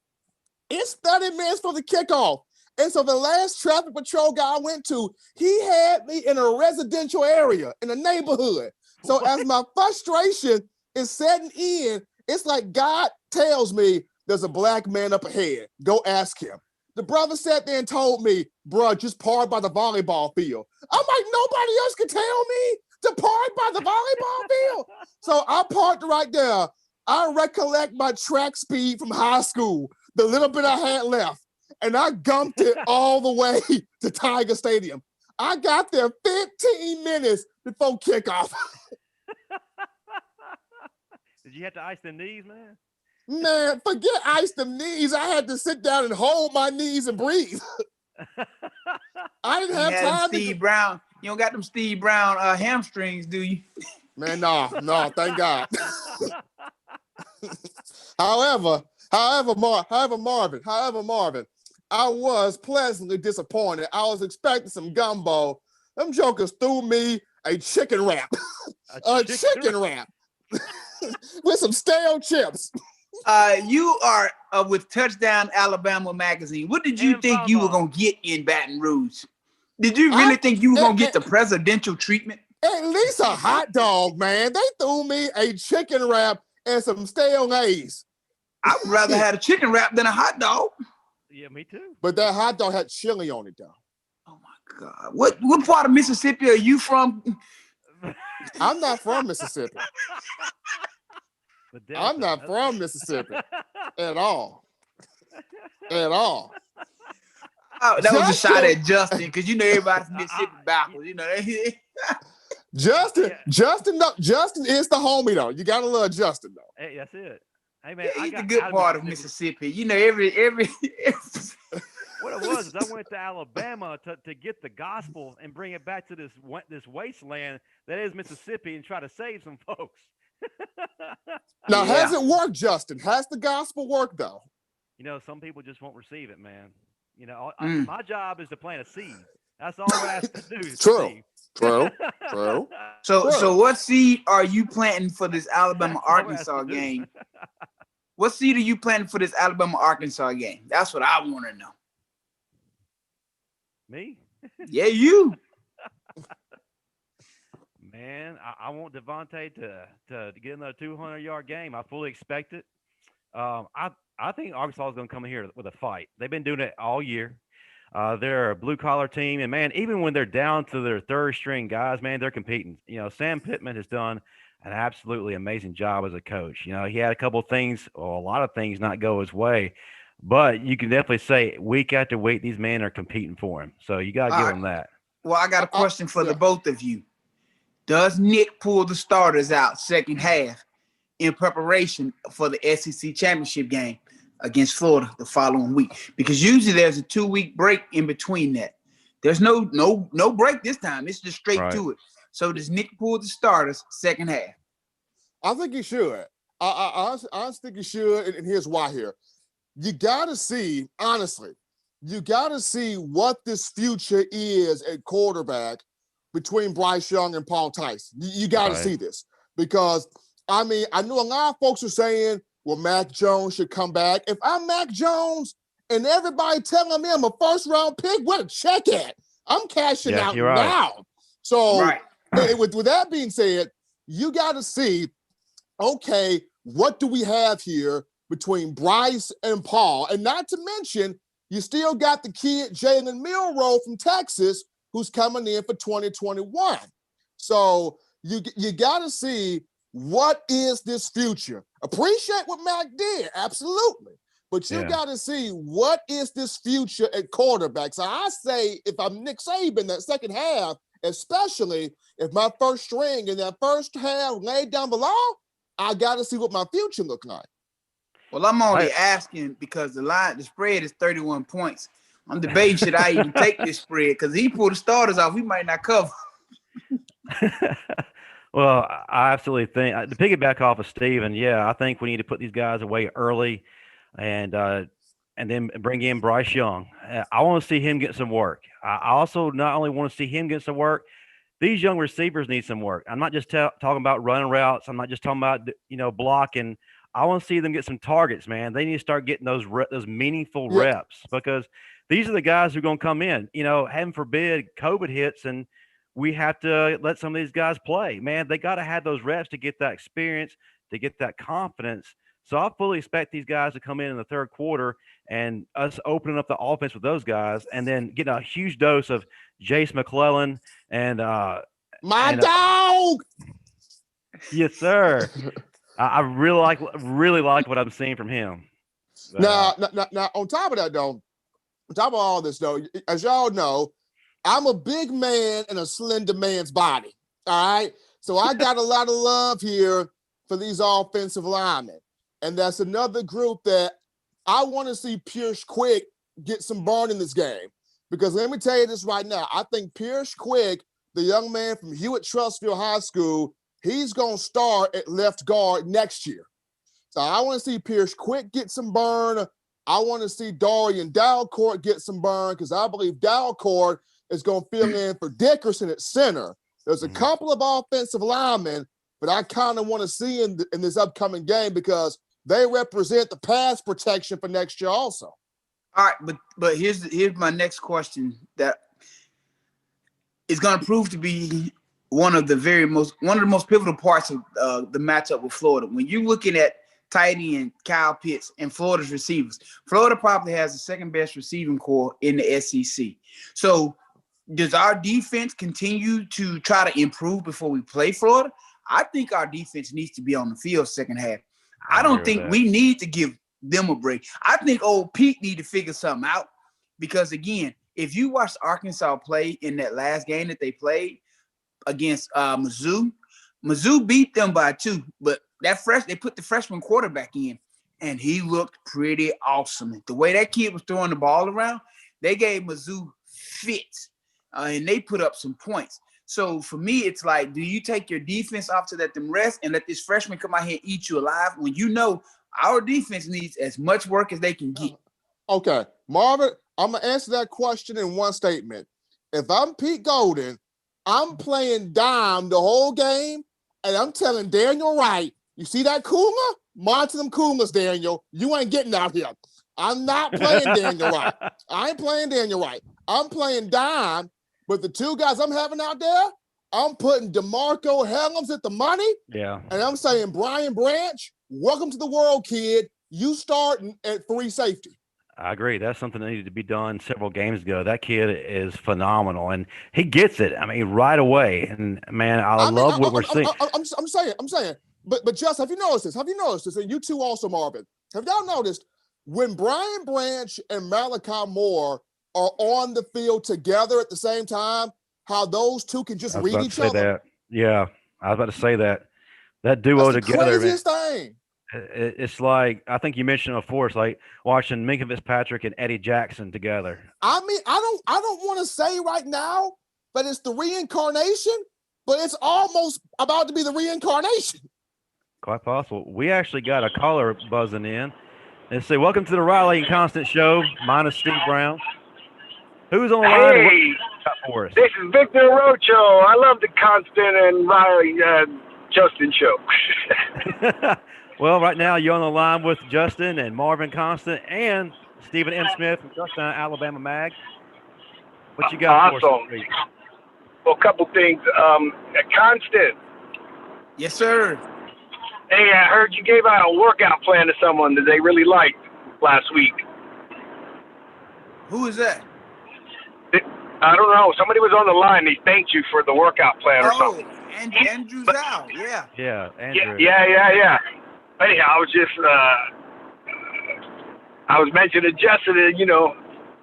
It's 30 minutes for the kickoff. And so the last traffic patrol guy I went to, he had me in a residential area, in a neighborhood. So as my frustration is setting in, it's like God tells me there's a black man up ahead. Go ask him. The brother sat there and told me, bro, just park by the volleyball field. I'm like, nobody else can tell me to park by the volleyball field. So I parked right there. I recollect my track speed from high school, the little bit I had left, and I gumped it all the way to Tiger Stadium. I got there 15 minutes before kickoff. Did you have to ice them knees, man? Man, forget ice them knees. I had to sit down and hold my knees and breathe. I didn't have time. Steve Brown. You don't got them Steve Brown hamstrings, do you? Man, no, thank God. However, Marvin, I was pleasantly disappointed. I was expecting some gumbo. Them jokers threw me a chicken wrap. A chicken wrap. With some stale chips. You are with Touchdown Alabama magazine. What did you think you were gonna get in Baton Rouge? Did you really think you were gonna get the presidential treatment? At least a hot dog, man. They threw me a chicken wrap and some stale A's. I would rather have a chicken wrap than a hot dog. Yeah, me too. But that hot dog had chili on it, though. Oh my God! What part of Mississippi are you from? I'm not from Mississippi. I'm not from Mississippi at all. At all. Oh, that was a shot at Justin because you know everybody's Mississippi backwards. You know. Justin is the homie though. You gotta love Justin though. Hey, that's it. Hey man, he's the good part of Mississippi. You know, every what it was is I went to Alabama to get the gospel and bring it back to this wasteland that is Mississippi and try to save some folks. Now, has it worked, Justin? Has the gospel worked though? You know, some people just won't receive it, man. You know, my job is to plant a seed. That's all I have to do. True. So what seed are you planting for this Alabama-Arkansas game? What seed are you planting for this Alabama-Arkansas game? That's what I want to know. Me? Yeah, you. Man, I want Devonta to get another 200-yard game. I fully expect it. I think Arkansas is going to come in here with a fight. They've been doing it all year. They're a blue-collar team, and, man, even when they're down to their third-string guys, man, they're competing. You know, Sam Pittman has done an absolutely amazing job as a coach. You know, he had a couple of things, or a lot of things, not go his way, but you can definitely say week after week these men are competing for him. So you got to give them that. Well, I got a question for the both of you. Does Nick pull the starters out second half in preparation for the SEC championship game against Florida the following week? Because usually there's a 2-week break in between that. There's no break this time. It's just straight to it. So does Nick pull the starters second half? I think he should. I honestly think he should, and here's why here. You got to see, honestly, what this future is at quarterback between Bryce Young and Paul Tyson. You got to see this because, I mean, I know a lot of folks are saying, well, Mac Jones should come back. If I'm Mac Jones and everybody telling me I'm a first-round pick, where the check at? I'm cashing out now. So with that being said, you got to see, okay, what do we have here between Bryce and Paul? And not to mention, you still got the kid Jalen Milroe from Texas who's coming in for 2021. So you got to see what is this future. Appreciate what Mac did, absolutely. But you got to see what is this future at quarterback. So I say if I'm Nick Saban, that second half, especially if my first string in that first half laid down below, I got to see what my future look like. Well, I'm only asking because the spread is 31 points. I'm debating should I even take this spread because he pulled the starters off. We might not cover. Well, I absolutely think to piggyback off of Steven, I think we need to put these guys away early and then bring in Bryce Young. I want to see him get some work. I also not only want to see him get some work, these young receivers need some work. I'm not just talking about running routes. I'm not just talking about, blocking. I want to see them get some targets, man. They need to start getting those meaningful reps because these are the guys who are going to come in. Heaven forbid COVID hits and we have to let some of these guys play. Man, they got to have those reps to get that experience, to get that confidence. So I fully expect these guys to come in the third quarter and us opening up the offense with those guys and then getting a huge dose of Jace McClellan and my dog. Yes, sir. I really like what I'm seeing from him. Now, on top of that, though, on top of all this, though, as y'all know, I'm a big man in a slender man's body. All right. So I got a lot of love here for these offensive linemen. And that's another group that I want to see Pierce Quick get some burn in this game. Because let me tell you this right now. I think Pierce Quick, the young man from Hewitt-Trussville High School, he's going to start at left guard next year. So I want to see Pierce Quick get some burn. I want to see Dorian Dalcourt get some burn because I believe Dalcourt is going to fill in for Dickerson at center. There's a couple of offensive linemen, but I kind of want to see in this upcoming game because they represent the pass protection for next year also. All right, but here's my next question that is going to prove to be one of the most pivotal parts of the matchup with Florida. When you're looking at Tidy and Kyle Pitts and Florida's receivers, Florida probably has the second best receiving core in the SEC. So does our defense continue to try to improve before we play Florida? I think our defense needs to be on the field second half. I don't think we need to give them a break. I think old Pete need to figure something out because, again, if you watched Arkansas play in that last game that they played against Mizzou beat them by 2, but they put the freshman quarterback in, and he looked pretty awesome. The way that kid was throwing the ball around, they gave Mizzou fits, and they put up some points. So for me, it's like, do you take your defense off to let them rest and let this freshman come out here and eat you alive when you know our defense needs as much work as they can get? Okay, Marvin, I'm going to answer that question in one statement. If I'm Pete Golden, I'm playing dime the whole game, and I'm telling Daniel Wright, you see that cooler? Monitor them coolers, Daniel. You ain't getting out here. I'm not playing Daniel Wright. I ain't playing Daniel Wright. I'm playing dime, but the 2 guys I'm having out there, I'm putting DeMarco Helms at the money. Yeah. And I'm saying, Brian Branch, welcome to the world, kid. You starting at 3 safety. I agree. That's something that needed to be done several games ago. That kid is phenomenal, and he gets it. I mean, right away. And man, I love what we're seeing. I'm saying. But Justin, have you noticed this? And you too, also, Marvin. Have y'all noticed when Brian Branch and Malachi Moore are on the field together at the same time, how those 2 can just read each other? That. Yeah, I was about to say that. That duo That's the together. Craziest thing. It's like, I think you mentioned before, it's like watching Minka Fitzpatrick and Eddie Jackson together. I mean, I don't want to say right now that it's the reincarnation, but it's almost about to be the reincarnation. Quite possible. We actually got a caller buzzing in. Let's say, welcome to the Riley and Constant Show, minus Steve Brown. Who's on the line? Hey, for us? This is Victor Rocho. I love the Constant and Riley Justin show. Well, right now you're on the line with Justin and Marvin Constant and Stephen M. Smith from Touchdown Alabama Mag. What you got for us? Well, a couple things. Constant. Yes, sir. Hey, I heard you gave out a workout plan to someone that they really liked last week. Who is that? I don't know. Somebody was on the line. They thanked you for the workout plan or something. Andrew Zhao. Yeah. Yeah, Andrew. Yeah. Hey, I was just, I was mentioning to Justin that, you know,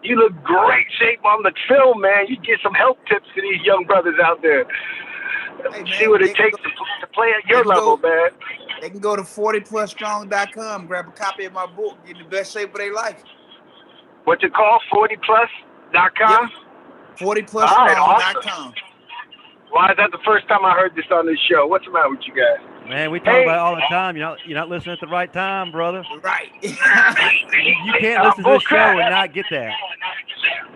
you look great shape on the film, man. You get some health tips to these young brothers out there. Hey, man, see what it takes to play at your level, man. They can go to 40plusstrong.com, grab a copy of my book, get in the best shape of their life. What's it called? 40plus.com? Yep. 40plusstrong.com. Why is that the first time I heard this on this show? What's the matter with you guys? Man, we talk about it all the time. You're not listening at the right time, brother. Right. You can't listen to this show and not get that.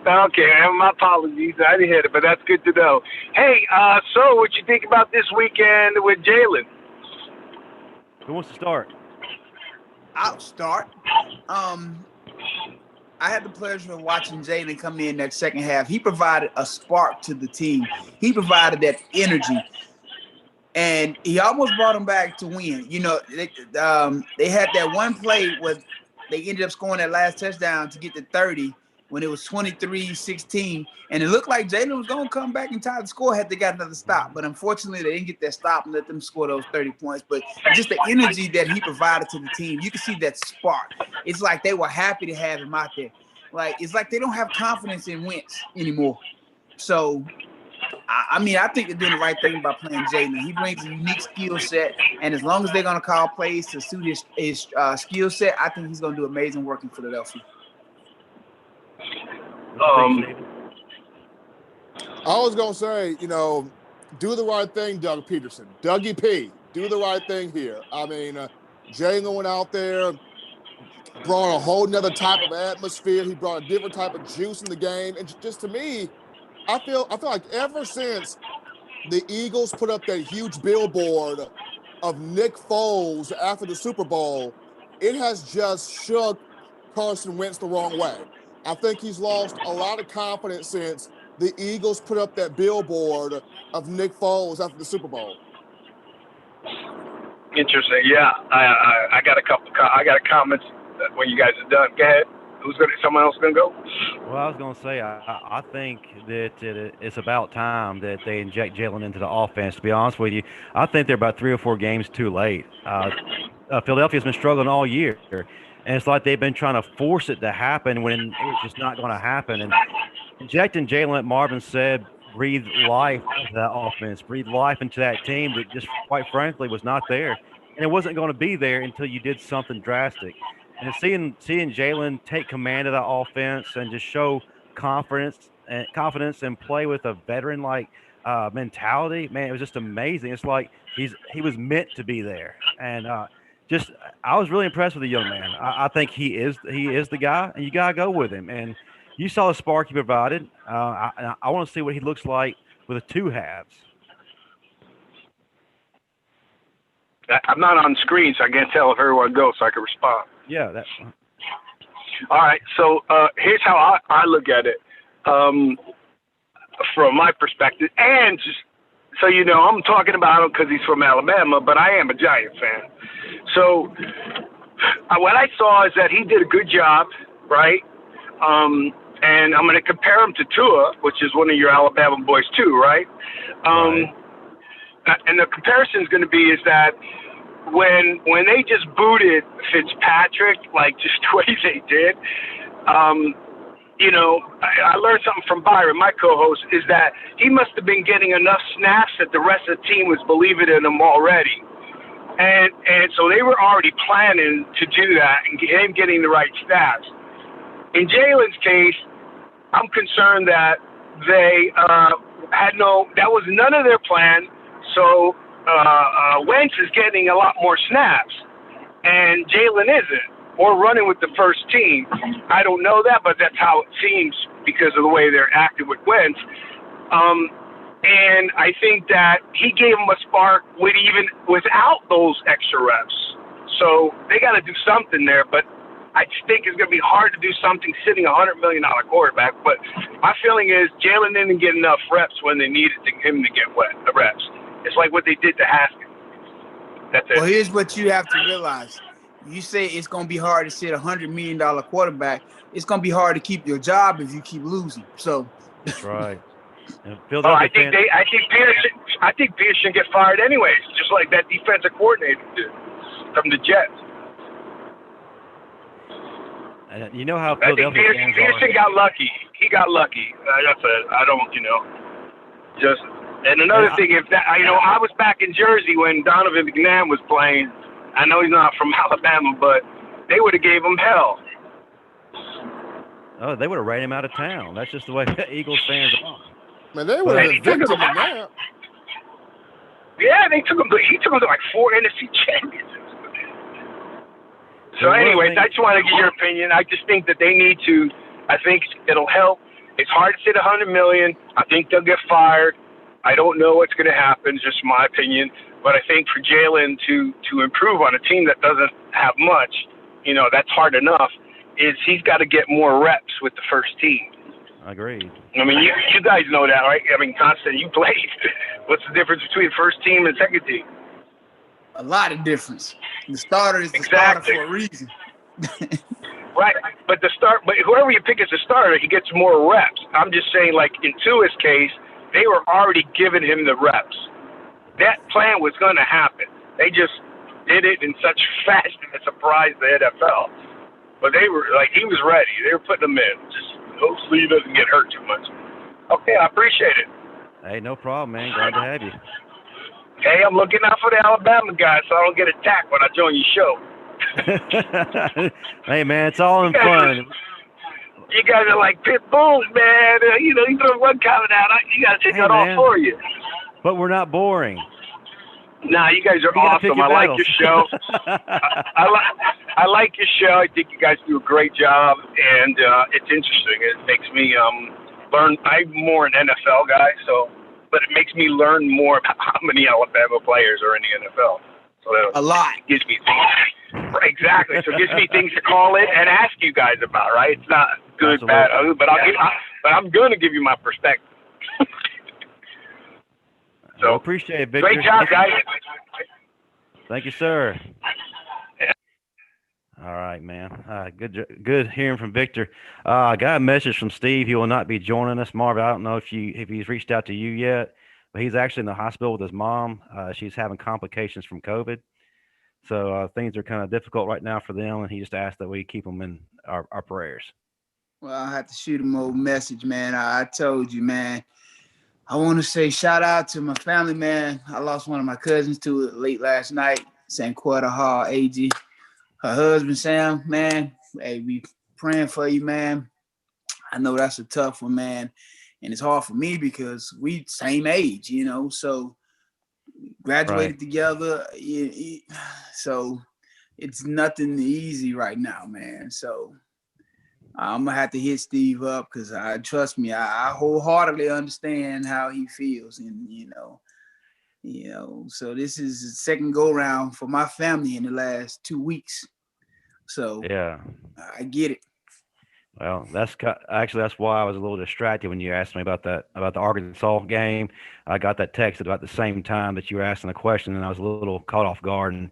Okay, my apologies. I didn't hear it, but that's good to know. Hey, so what you think about this weekend with Jalen? Who wants to start? I'll start. I had the pleasure of watching Jalen come in that second half. He provided a spark to the team. He provided that energy. And he almost brought them back to win. You know, they had that one play where they ended up scoring that last touchdown to get to 30 when it was 23-16. And it looked like Jalen was going to come back and tie the score had they got another stop. But unfortunately, they didn't get that stop and let them score those 30 points. But just the energy that he provided to the team, you can see that spark. It's like they were happy to have him out there. Like, it's like they don't have confidence in Wentz anymore. So, I mean, I think they're doing the right thing by playing Jalen. He brings a unique skill set, and as long as they're going to call plays to suit his skill set, I think he's going to do amazing work in Philadelphia. I was going to say, you know, do the right thing, Doug Peterson. Dougie P, do the right thing here. I mean, Jalen went out there, brought a whole nother type of atmosphere. He brought a different type of juice in the game. And just to me, I feel like ever since the Eagles put up that huge billboard of Nick Foles after the Super Bowl, it has just shook Carson Wentz the wrong way. I think he's lost a lot of confidence since the Eagles put up that billboard of Nick Foles after the Super Bowl. Interesting. Yeah, I got a couple. I got comments when you guys are done. Go ahead. Someone else gonna go? Well, I was going to say, I think that it's about time that they inject Jalen into the offense. To be honest with you, I think they're about 3 or 4 games too late. Philadelphia's been struggling all year, and it's like they've been trying to force it to happen when it was just not going to happen. And injecting Jalen, like Marvin said, breathed life into that offense, breathed life into that team that just, quite frankly, was not there, and it wasn't going to be there until you did something drastic. And seeing Jalen take command of that offense and just show confidence and play with a veteran like mentality, man, it was just amazing. It's like he was meant to be there, and I was really impressed with the young man. I think he is the guy, and you gotta go with him. And you saw the spark he provided. I want to see what he looks like with the 2 halves. I'm not on screen, so I can't tell if everyone goes, so I can respond. Yeah. All right. So here's how I look at it from my perspective. And just so you know, I'm talking about him because he's from Alabama, but I am a Giant fan. So what I saw is that he did a good job, right? And I'm going to compare him to Tua, which is one of your Alabama boys too, right? Right. And the comparison is going to be is that when they just booted Fitzpatrick, like just the way they did, you know, I learned something from Byron, my co-host, is that he must have been getting enough snaps that the rest of the team was believing in him already. And so they were already planning to do that and him getting the right snaps. In Jalen's case, I'm concerned that they that was none of their plan. So Wentz is getting a lot more snaps, and Jalen isn't, or running with the first team. I don't know that, but that's how it seems because of the way they're acting with Wentz. And I think that he gave him a spark even without those extra reps. So they got to do something there, but I just think it's going to be hard to do something sitting a $100 million quarterback. But my feeling is Jalen didn't get enough reps when they needed him to get the reps. It's like what they did to Haskins. That's it. Well, here's what you have to realize. You say it's going to be hard to sit a $100 million quarterback. It's going to be hard to keep your job if you keep losing. So that's right. I think Pierce should get fired anyways, just like that defensive coordinator did from the Jets. You know how Philadelphia fans Pearson got lucky. He got lucky. Like I said, I don't, just. And another thing, I was back in Jersey when Donovan McNabb was playing. I know he's not from Alabama, but they would have gave him hell. Oh, they would have ran him out of town. That's just the way Eagles fans are. Man, they would have evicted McNabb. Yeah, he took him to like 4 NFC championships. So anyways, I just want to get your opinion. I just think that they need to. I think it'll help. It's hard to sit $100 million. I think they'll get fired. I don't know what's going to happen. Just my opinion. But I think for Jalen to improve on a team that doesn't have much, that's hard enough. Is he's got to get more reps with the first team. Agreed. I mean, you guys know that, right? I mean, Constant, you played. What's the difference between first team and second team? A lot of difference. The starter is the starter for a reason. Right, but whoever you pick as a starter, he gets more reps. I'm just saying, like in Tua's case, they were already giving him the reps. That plan was going to happen. They just did it in such fashion that surprised the NFL. But they were he was ready. They were putting him in. Just hopefully he doesn't get hurt too much. Okay, I appreciate it. Hey, no problem, man. Glad to have you. Hey, I'm looking out for the Alabama guys so I don't get attacked when I join your show. Hey, man, it's all in fun. You guys are like pit bulls, man. You throw one comment out, you got to take it all for you. But we're not boring. Nah, you guys are awesome. I like your show. I like your show. I think you guys do a great job, and it's interesting. It makes me learn. I'm more an NFL guy, but it makes me learn more about how many Alabama players are in the NFL. So a lot. Gives me things. Exactly. So it gives me things to call in and ask you guys about, right? It's not good, Absolutely. bad, ugly, but I'm going to give you my perspective. So well, appreciate it, Victor. Great job, guys. Thank you, sir. All right, man. Good hearing from Victor. I got a message from Steve. He will not be joining us, Marv. I don't know if he's reached out to you yet, but he's actually in the hospital with his mom. She's having complications from COVID, so things are kind of difficult right now for them. And he just asked that we keep them in our prayers. Well, I have to shoot him a message, man. I told you, man. I want to say shout out to my family, man. I lost one of my cousins to it late last night, St. Quarter Hall, AG. Her husband, Sam, man, hey, we praying for you, man. I know that's a tough one, man. And it's hard for me because we same age, you know, so graduated together. So it's nothing easy right now, man. So I'm gonna have to hit Steve up because trust me, I wholeheartedly understand how he feels, and you know. So this is the second go round for my family in the last 2 weeks. So yeah, I get it. Well, that's why I was a little distracted when you asked me about the Arkansas game. I got that text at about the same time that you were asking the question, and I was a little caught off guard. And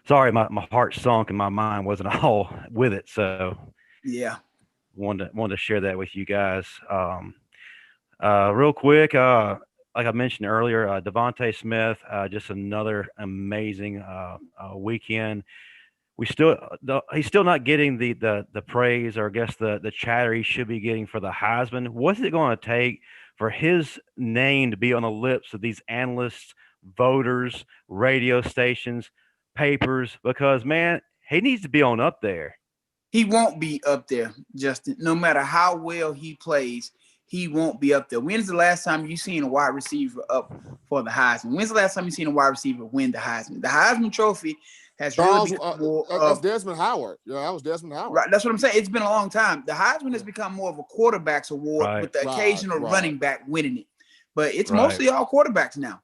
sorry, my heart sunk and my mind wasn't all with it. So yeah, wanted to share that with you guys. Real quick, like I mentioned earlier, Devonta Smith, just another amazing weekend. He's still not getting the praise, or I guess the chatter he should be getting for the Heisman. What's it going to take for his name to be on the lips of these analysts, voters, radio stations, papers? Because man, he needs to be on up there. He won't be up there, Justin. No matter how well he plays, he won't be up there. When's the last time you seen a wide receiver up for the Heisman? When's the last time you seen a wide receiver win the Heisman? The Heisman Trophy has really become more that's Desmond Howard. Yeah, that was Desmond Howard. Right, that's what I'm saying. It's been a long time. The Heisman has become more of a quarterback's award with the occasional running back winning it. But it's mostly all quarterbacks now.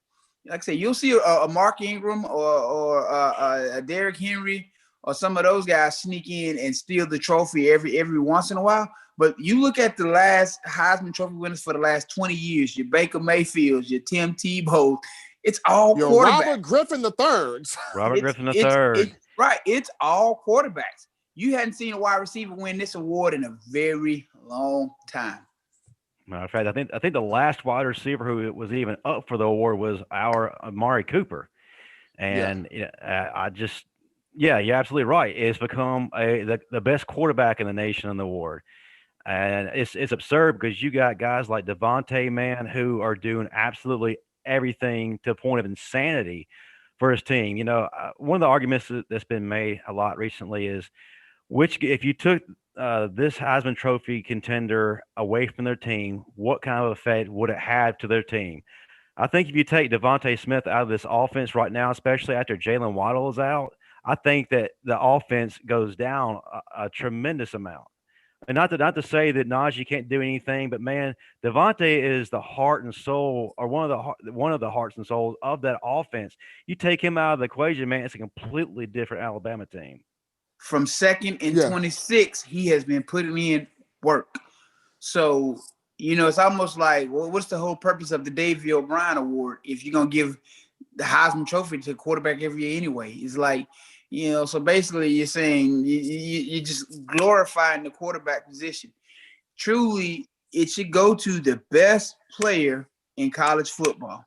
Like I say, you'll see a Mark Ingram or a Derrick Henry or some of those guys sneak in and steal the trophy every once in a while. But you look at the last Heisman Trophy winners for the last 20 years, your Baker Mayfields, your Tim Tebow, it's all quarterbacks. Robert Griffin III. Griffin III. Right. It's all quarterbacks. You hadn't seen a wide receiver win this award in a very long time. Matter of fact, I think the last wide receiver who was even up for the award was our Amari Cooper. And you're absolutely right. It's become the best quarterback in the nation in the award. And it's absurd because you got guys like Devonta, man, who are doing absolutely everything to the point of insanity for his team. You know, one of the arguments that's been made a lot recently is if you took this Heisman Trophy contender away from their team, what kind of effect would it have to their team? I think if you take Devonta Smith out of this offense right now, especially after Jalen Waddle is out, I think that the offense goes down a tremendous amount. And not to say that Najee can't do anything, but man, Devonta is the heart and soul, or one of the hearts and souls of that offense. You take him out of the equation, man, it's a completely different Alabama team. From 2nd and 26, he has been putting in work. So, you know, it's almost like, well, what's the whole purpose of the Davey O'Brien Award if you're going to give the Heisman Trophy to a quarterback every year anyway? It's like, you know, so basically you're saying you're just glorifying the quarterback position. Truly, it should go to the best player in college football.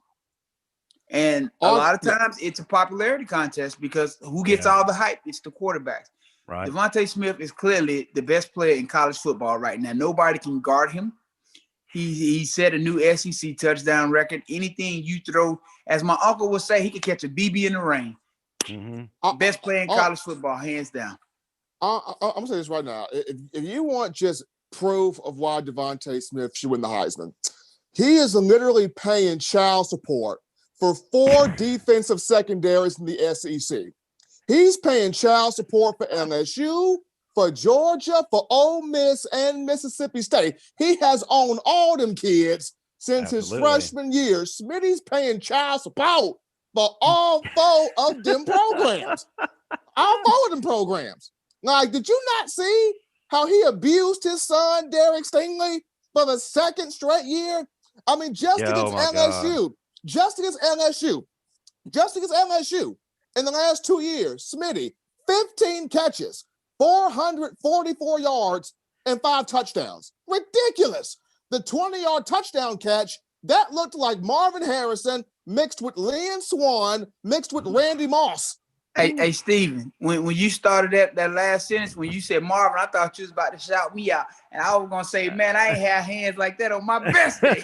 And a lot of times it's a popularity contest because who gets all the hype? It's the quarterbacks. Right. Devonta Smith is clearly the best player in college football right now. Nobody can guard him. He set a new SEC touchdown record. Anything you throw, as my uncle would say, he could catch a BB in the rain. Mm-hmm. Best player in college football, hands down. I'm going to say this right now. If you want just proof of why Devonta Smith should win the Heisman, he is literally paying child support for 4 defensive secondaries in the SEC. He's paying child support for LSU, for Georgia, for Ole Miss, and Mississippi State. He has owned all them kids since his freshman year. Smitty's paying child support for all 4 of them programs. I'll follow them programs. Like, did you not see how he abused his son, Derek Stingley, for the second straight year? I mean, just against LSU, in the last 2 years, Smitty, 15 catches, 444 yards, and 5 touchdowns. Ridiculous. The 20-yard touchdown catch, that looked like Marvin Harrison mixed with Lynn Swan, mixed with Randy Moss. Hey, Steven, when you started that last sentence, when you said Marvin, I thought you was about to shout me out. And I was going to say, man, I ain't had hands like that on my best day.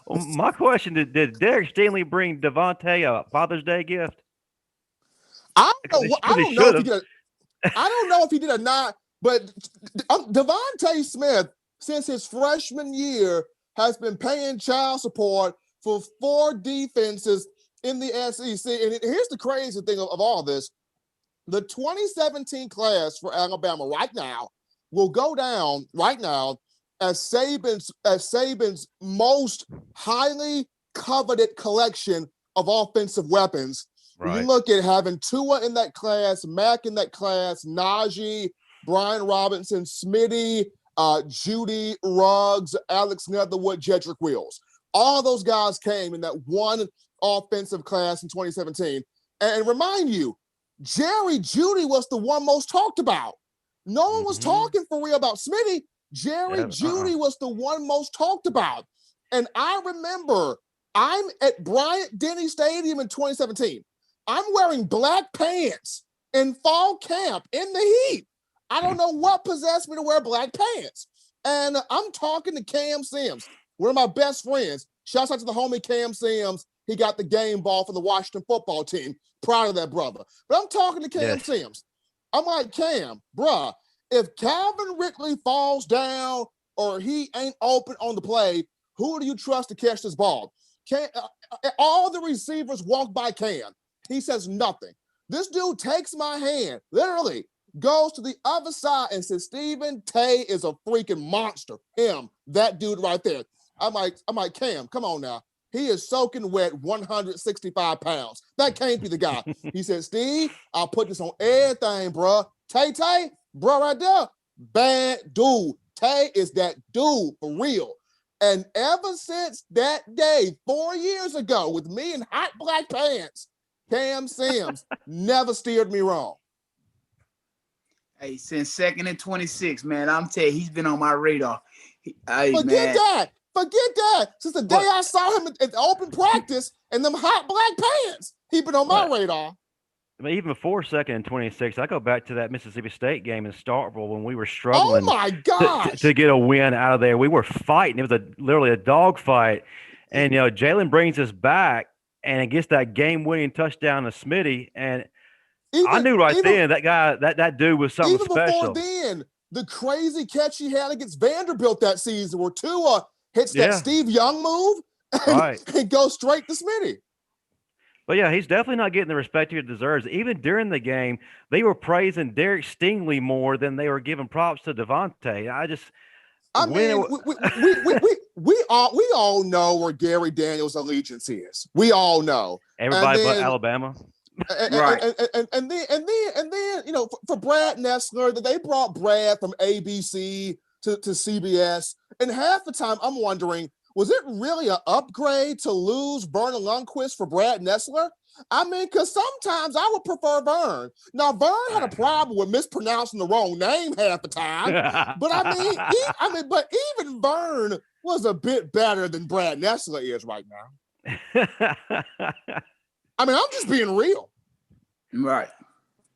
Well, my question, did Derek Stingley bring Devontae a Father's Day gift? I don't know if he did or not, but Devonta Smith, since his freshman year, has been paying child support for 4 defenses in the SEC. And here's the crazy thing of all this. The 2017 class for Alabama right now will go down right now as Saban's most highly coveted collection of offensive weapons. Right. You look at having Tua in that class, Mac in that class, Najee, Brian Robinson, Smitty, Judy, Ruggs, Alex Netherwood, Jedrick Wills. All those guys came in that one offensive class in 2017. And remind you, Jerry Judy was the one most talked about. No one was talking for real about Smitty. Jerry Judy was the one most talked about. And I remember I'm at Bryant-Denny Stadium in 2017. I'm wearing black pants in fall camp in the heat. I don't know what possessed me to wear black pants. And I'm talking to Cam Sims, one of my best friends. Shouts out to the homie Cam Sims. He got the game ball for the Washington football team. Proud of that brother. But I'm talking to Cam Sims. I'm like, Cam, bruh, if Calvin Ridley falls down or he ain't open on the play, who do you trust to catch this ball? All the receivers walk by Cam. He says nothing. This dude takes my hand, literally goes to the other side and says, Stephen Tay is a freaking monster. Him, that dude right there. I'm like, Cam, come on now. He is soaking wet, 165 pounds. That can't be the guy. He said, Steve, I'll put this on everything, bro. Tay, bro, right there, bad dude. Tay is that dude for real. And ever since that day, 4 years ago, with me in hot black pants, Cam Sims never steered me wrong. Hey, since 2nd and 26, man, I'm telling you, he's been on my radar. Forget that. Since the day I saw him at open practice and them hot black pants, he been on my radar. I mean, even before 2nd and 26, I go back to that Mississippi State game in Starkville when we were struggling to get a win out of there. We were fighting. It was literally a dog fight. And, Jalen brings us back and gets that game-winning touchdown to Smitty. And I knew then that guy, that dude was something special. Even before then, the crazy catch he had against Vanderbilt that season where Tua hits that Steve Young move and goes straight to Smitty. But, yeah, he's definitely not getting the respect he deserves. Even during the game, they were praising Derek Stingley more than they were giving props to Devontae. We all know where Gary Daniels' allegiance is. We all know. Everybody but Alabama. And then for Brad Nessler, that they brought Brad from ABC to CBS, and half the time I'm wondering, was it really an upgrade to lose Vernon Lundquist for Brad Nessler? I mean, because sometimes I would prefer Vern. Now, Vern had a problem with mispronouncing the wrong name half the time, but but even Vern was a bit better than Brad Nessler is right now. I mean, I'm just being real. Right.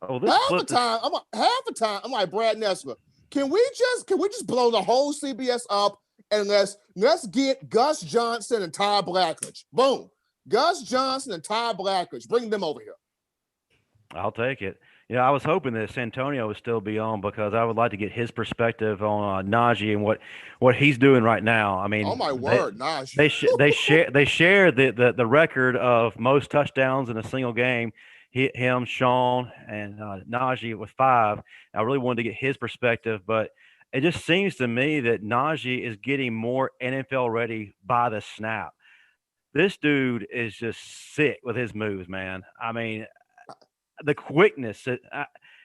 Oh, half the time, I'm like, Brad Nessler, can we just blow the whole CBS up and let's get Gus Johnson and Ty Blackledge. Boom. Gus Johnson and Ty Blackledge. Bring them over here. I'll take it. I was hoping that Santonio would still be on because I would like to get his perspective on Najee and what he's doing right now. I mean, oh my word, Najee. They share the record of most touchdowns in a single game. Him, Sean, and Najee with 5. I really wanted to get his perspective, but it just seems to me that Najee is getting more NFL ready by the snap. This dude is just sick with his moves, man. I mean, the quickness,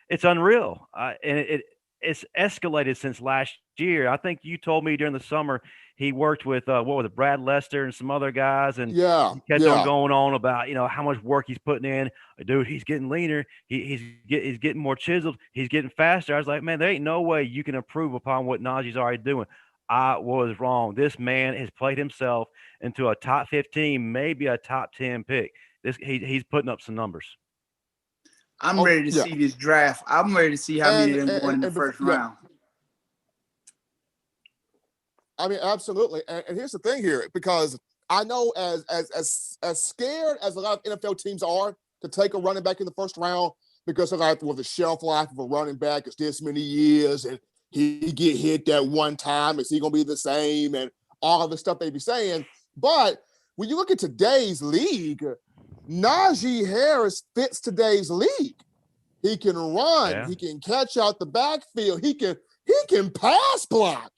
it's unreal, and it's escalated since last year. I think you told me during the summer he worked with what was it, Brad Lester and some other guys, and he kept on going on about how much work he's putting in. Dude, he's getting leaner. He's getting more chiseled. He's getting faster. I was like, man, there ain't no way you can improve upon what Najee's already doing. I was wrong. This man has played himself into a top 15, maybe a top 10 pick. He's putting up some numbers. I'm ready to see this draft. I'm ready to see how many of them going in the first round. I mean, absolutely. And here's the thing here, because I know as scared as a lot of NFL teams are to take a running back in the first round, because they're like, well, the shelf life of a running back is this many years, and he get hit that one time, is he going to be the same, and all of the stuff they be saying. But when you look at today's league, Najee Harris fits today's league. He can run. He can catch out the backfield. He can pass block.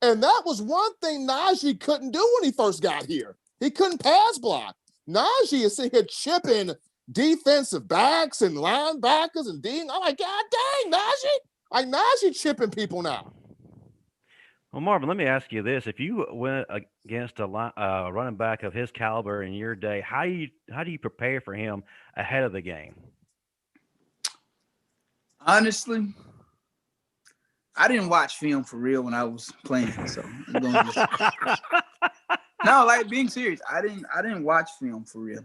And that was one thing Najee couldn't do when he first got here. He couldn't pass block. Najee is sitting here chipping defensive backs and linebackers and I'm like, God dang, Najee. Like, Najee chipping people now. Well, Marvin, let me ask you this: if you went against a running back of his caliber in your day, how do you prepare for him ahead of the game? Honestly, I didn't watch film for real when I was playing, so I'm going to no, like, being serious, I didn't watch film for real.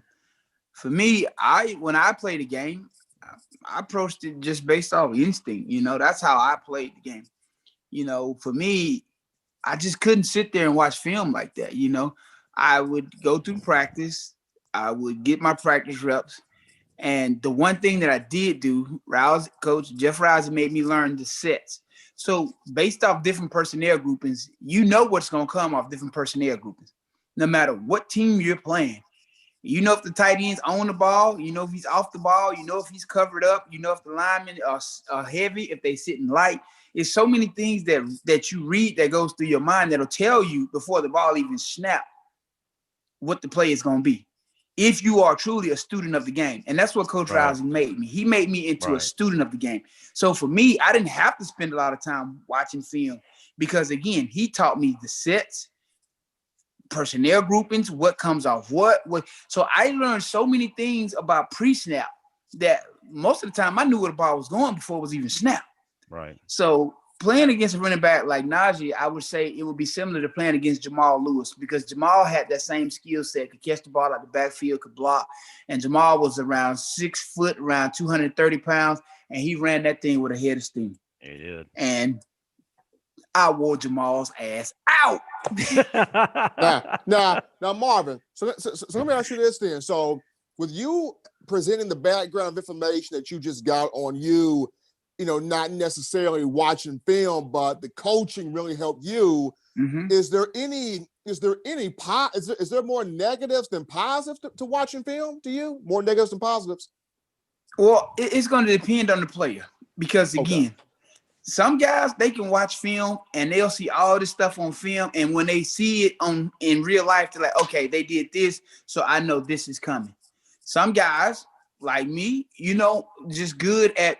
For me, when I played the game, I approached it just based off instinct. That's how I played the game. For me, I just couldn't sit there and watch film like that. I would go through practice. I would get my practice reps. And the one thing that I did do, Coach Jeff Rousey made me learn the sets. So based off different personnel groupings, what's going to come off different personnel groupings, no matter what team you're playing. If the tight end's on the ball, if he's off the ball, if he's covered up, if the linemen are heavy, if they sitting light. It's so many things that you read that goes through your mind that'll tell you before the ball even snaps what the play is going to be, if you are truly a student of the game. And that's what Coach Rousey made me. He made me into a student of the game. So for me, I didn't have to spend a lot of time watching film because, again, he taught me the sets, personnel groupings, what comes off what. So I learned so many things about pre-snap that most of the time I knew where the ball was going before it was even snapped. Right. So playing against a running back like Najee, I would say it would be similar to playing against Jamal Lewis, because Jamal had that same skill set, could catch the ball out the backfield, could block. And Jamal was around 6 foot, around 230 pounds, and he ran that thing with a head of steam. He did. And I wore Jamal's ass out. now, Marvin, so let me ask you this then. So with you presenting the background of information that you just got on you, not necessarily watching film, but the coaching really helped you. Mm-hmm. Is there more negatives than positives to watching film to you? More negatives than positives? Well, it's going to depend on the player, because again, some guys, they can watch film and they'll see all this stuff on film. And when they see it in real life, they're like, okay, they did this, so I know this is coming. Some guys like me, just good at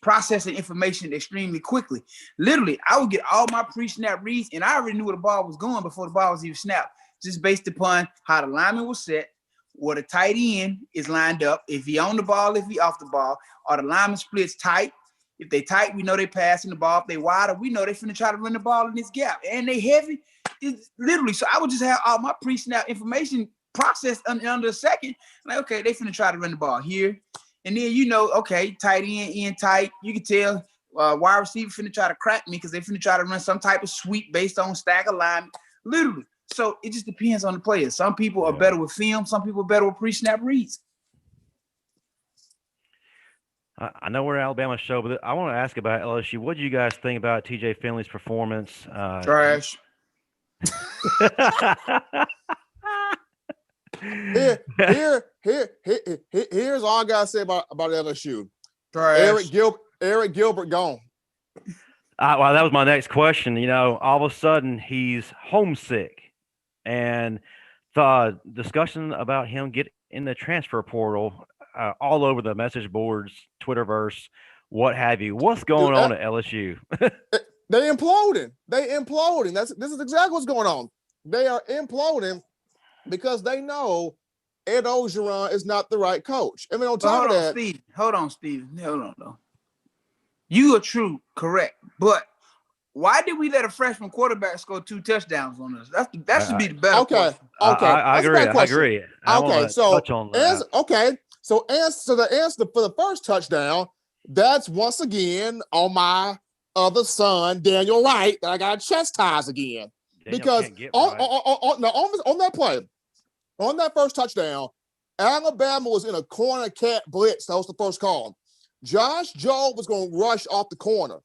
processing information extremely quickly. Literally, I would get all my pre-snap reads, and I already knew where the ball was going before the ball was even snapped, just based upon how the lineman was set, where the tight end is lined up, if he on the ball, if he off the ball, or the lineman splits tight. If they tight, we know they passing the ball. If they wider, we know they finna try to run the ball in this gap. And they heavy, it's literally. So I would just have all my pre-snap information processed under a second. Like, okay, they finna try to run the ball here. And then, okay, tight end tight. You can tell wide receiver finna try to crack me because they finna try to run some type of sweep based on stack of line. Literally. So it just depends on the player. Some people are better with film. Some people are better with pre-snap reads. I know we're an Alabama show, but I want to ask about LSU. What do you guys think about TJ Finley's performance? Trash. Here's all I gotta say about LSU. Trash. Eric Gilbert gone. Well, that was my next question. All of a sudden he's homesick, and the discussion about him getting in the transfer portal. all over the message boards, Twitterverse, what have you. What's going Dude, on at LSU? They imploding. This is exactly what's going on. They are imploding because they know Ed Orgeron is not the right coach. I mean, on top of that, Hold on, Steve. Hold on, though. You are true, correct, but why did we let a freshman quarterback score 2 touchdowns on us? That should be the better question. Okay, I agree. I agree. So touch on that. So the answer for the first touchdown, that's once again on my other son, Daniel Wright, that I got to chastise again. Because on that play, on that first touchdown, Alabama was in a corner cat blitz. That was the first call. Josh Jobe was going to rush off the corner,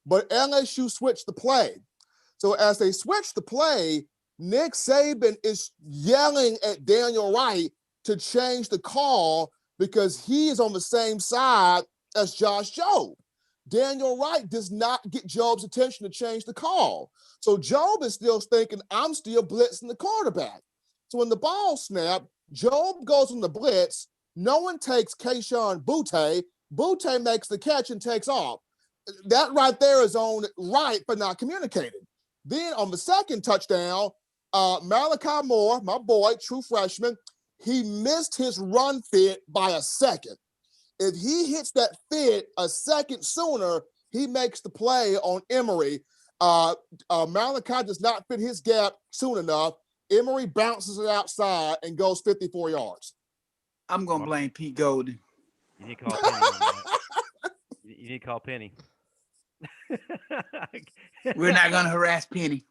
but LSU switched the play. So as they switched the play, Nick Saban is yelling at Daniel Wright to change the call because he is on the same side as Josh Jobe. Daniel Wright does not get Jobe's attention to change the call. So Jobe is still thinking, I'm still blitzing the quarterback. So when the ball snapped, Jobe goes on the blitz. No one takes Kayshon Boutte. Boutte makes the catch and takes off. That right there is on Wright for not communicating. Then on the second touchdown, Malachi Moore, my boy, true freshman, he missed his run fit by a second. If he hits that fit a second sooner, he makes the play on Emory. Malachi does not fit his gap soon enough. Emory bounces it outside and goes 54 yards. I'm going to blame Pete Golden. You need to call Penny on that. You need to call Penny. We're not going to harass Penny.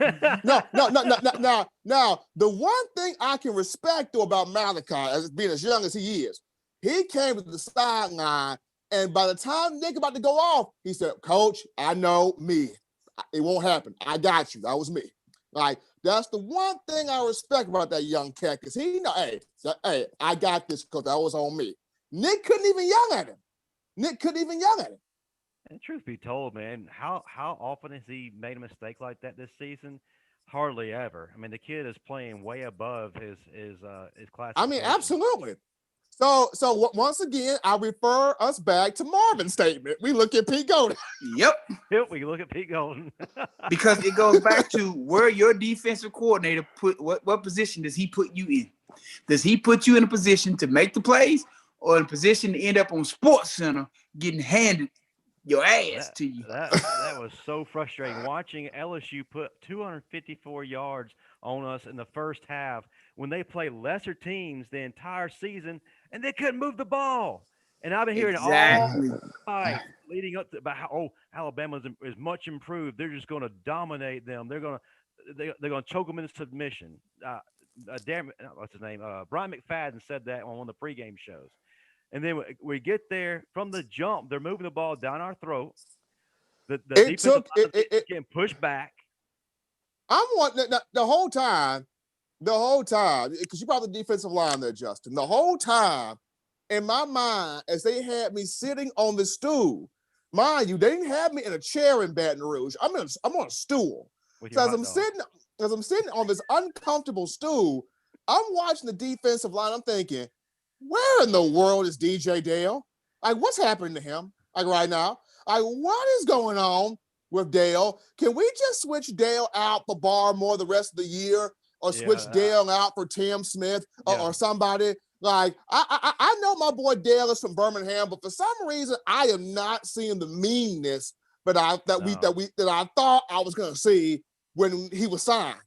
No. Now, the one thing I can respect, though, about Malachi, as being as young as he is, he came to the sideline, and by the time Nick about to go off, he said, Coach, I know me. It won't happen. I got you. That was me. Like, that's the one thing I respect about that young cat, because he know, hey, I got this, because that was on me. Nick couldn't even yell at him. And truth be told, man, how often has he made a mistake like that this season? Hardly ever. I mean, the kid is playing way above his class. I mean, absolutely. So once again, I refer us back to Marvin's statement. We look at Pete Golden. Yep, we look at Pete Golden. Because it goes back to where your defensive coordinator put what position does he put you in? Does he put you in a position to make the plays, or in a position to end up on Sports Center getting handed your ass to you? That was so frustrating. Watching LSU put 254 yards on us in the first half when they play lesser teams the entire season and they couldn't move the ball. And I've been hearing all right leading up to about how Alabama is much improved. They're just going to dominate them. They're going to choke them into submission. What's his name? Brian McFadden said that on one of the pregame shows. And then we get there from the jump. They're moving the ball down our throat. The defensive getting pushed back. I'm wanting the whole time, because you brought the defensive line there, Justin. The whole time, in my mind, as they had me sitting on the stool, mind you, they didn't have me in a chair in Baton Rouge. I'm on a stool. So as I'm sitting on this uncomfortable stool, I'm watching the defensive line. I'm thinking, where in the world is DJ Dale? Like, what's happening to him? Like right now? Like, what is going on with Dale? Can we just switch Dale out for Barmore the rest of the year, or switch Dale out for Tim Smith or somebody? Like, I know my boy Dale is from Birmingham, but for some reason I am not seeing the meanness that I thought I was going to see when he was signed.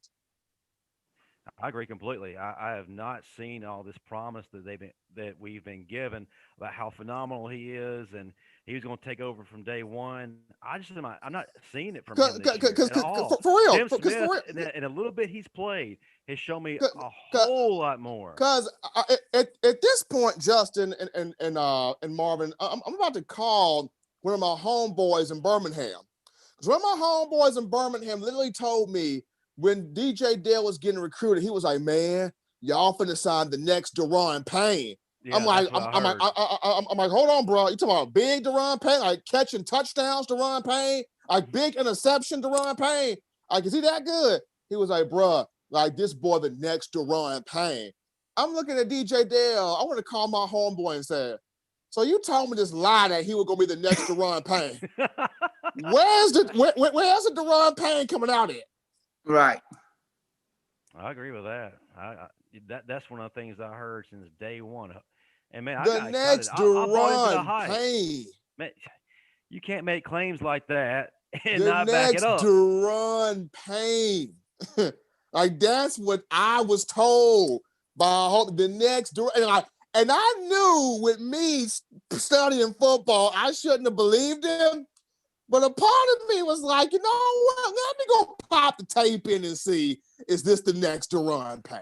I agree completely. I have not seen all this promise that we've been given about how phenomenal he is, and he was going to take over from day one. I'm not seeing it from him this year at all. For real. Tim Smith, in a little bit he's played, has shown me a whole lot more. Because at this point, Justin and Marvin, I'm about to call one of my homeboys in Birmingham. Because one of my homeboys in Birmingham literally told me, when DJ Dale was getting recruited, he was like, "Man, y'all finna sign the next Daron Payne." Yeah, I'm like, hold on, bro. You talking about big Daron Payne, like catching touchdowns, Daron Payne, like big interception, Daron Payne? Like, is he that good? He was like, bro, like this boy, the next Daron Payne. I'm looking at DJ Dale. I want to call my homeboy and say, so you told me this lie that he was going to be the next Deron Payne. Where's the Deron Payne coming out at? Right. I agree with that. That's one of the things I heard since day one. And man, I The got next excited. I bought into the Deron hype. Payne. Man, you can't make claims like that and The not back it next up. Deron Payne. Like that's what I was told by the next Deron. And I knew with me studying football, I shouldn't have believed him. But a part of me was like, you know what? Let me go pop the tape in and see, is this the next Deron Payne?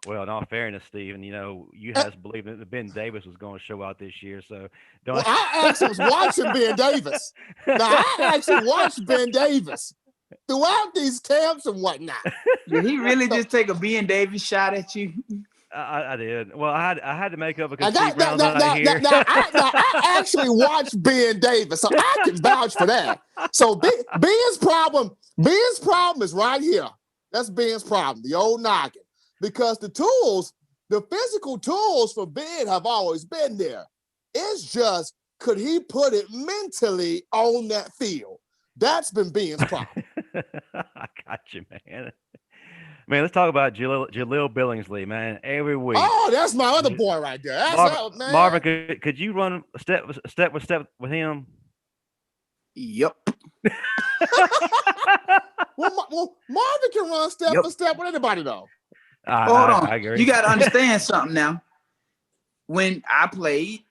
Well, in all fairness, Steven, you has believed that Ben Davis was going to show out this year. So don't. Well, I actually was watching Ben Davis. Now, I actually watched Ben Davis throughout these camps and whatnot. Did he really just take a Ben Davis shot at you? I did. Well, I had to make up because Steve Brown's not here. I actually watched Ben Davis, so I can vouch for that. So Ben's problem is right here. That's Ben's problem, the old noggin. Because the physical tools for Ben have always been there. It's just, could he put it mentally on that field? That's been Ben's problem. I got you, man. Man, let's talk about Jaleel Billingsley, man. Every week. Oh, that's my other boy right there. That's man. Marvin, could you run step with him? Yep. well, Marvin can run step for step with anybody, though. Hold on. I agree. You got to understand something now. When I played,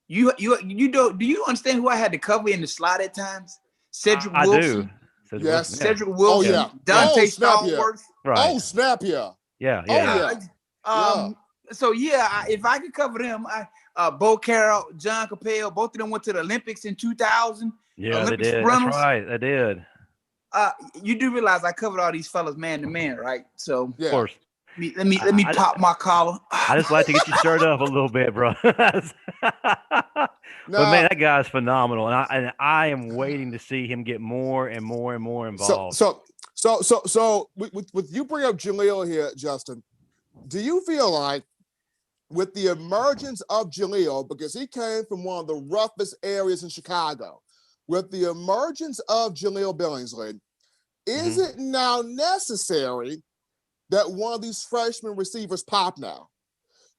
do you understand who I had to cover in the slot at times? Cedric Wilson. I do. Yes. Cedric Wilson. Oh, yeah. Dante Stallworth. Right. Oh, snap, yeah. Yeah. So if I could cover them, Bo Carroll, John Capel, both of them went to the Olympics in 2000. Yeah, Olympics they did. runners. That's right. They did. You do realize I covered all these fellas man to man, right? So of course. Let me pop my collar. I just like to get you stirred up a little bit, bro. But man, that guy's phenomenal, and I am waiting to see him get more and more and more involved. So with you bring up Jaleel here, Justin, do you feel like with the emergence of Jaleel, because he came from one of the roughest areas in Chicago, with the emergence of Jaleel Billingsley, is it now necessary that one of these freshman receivers pop now?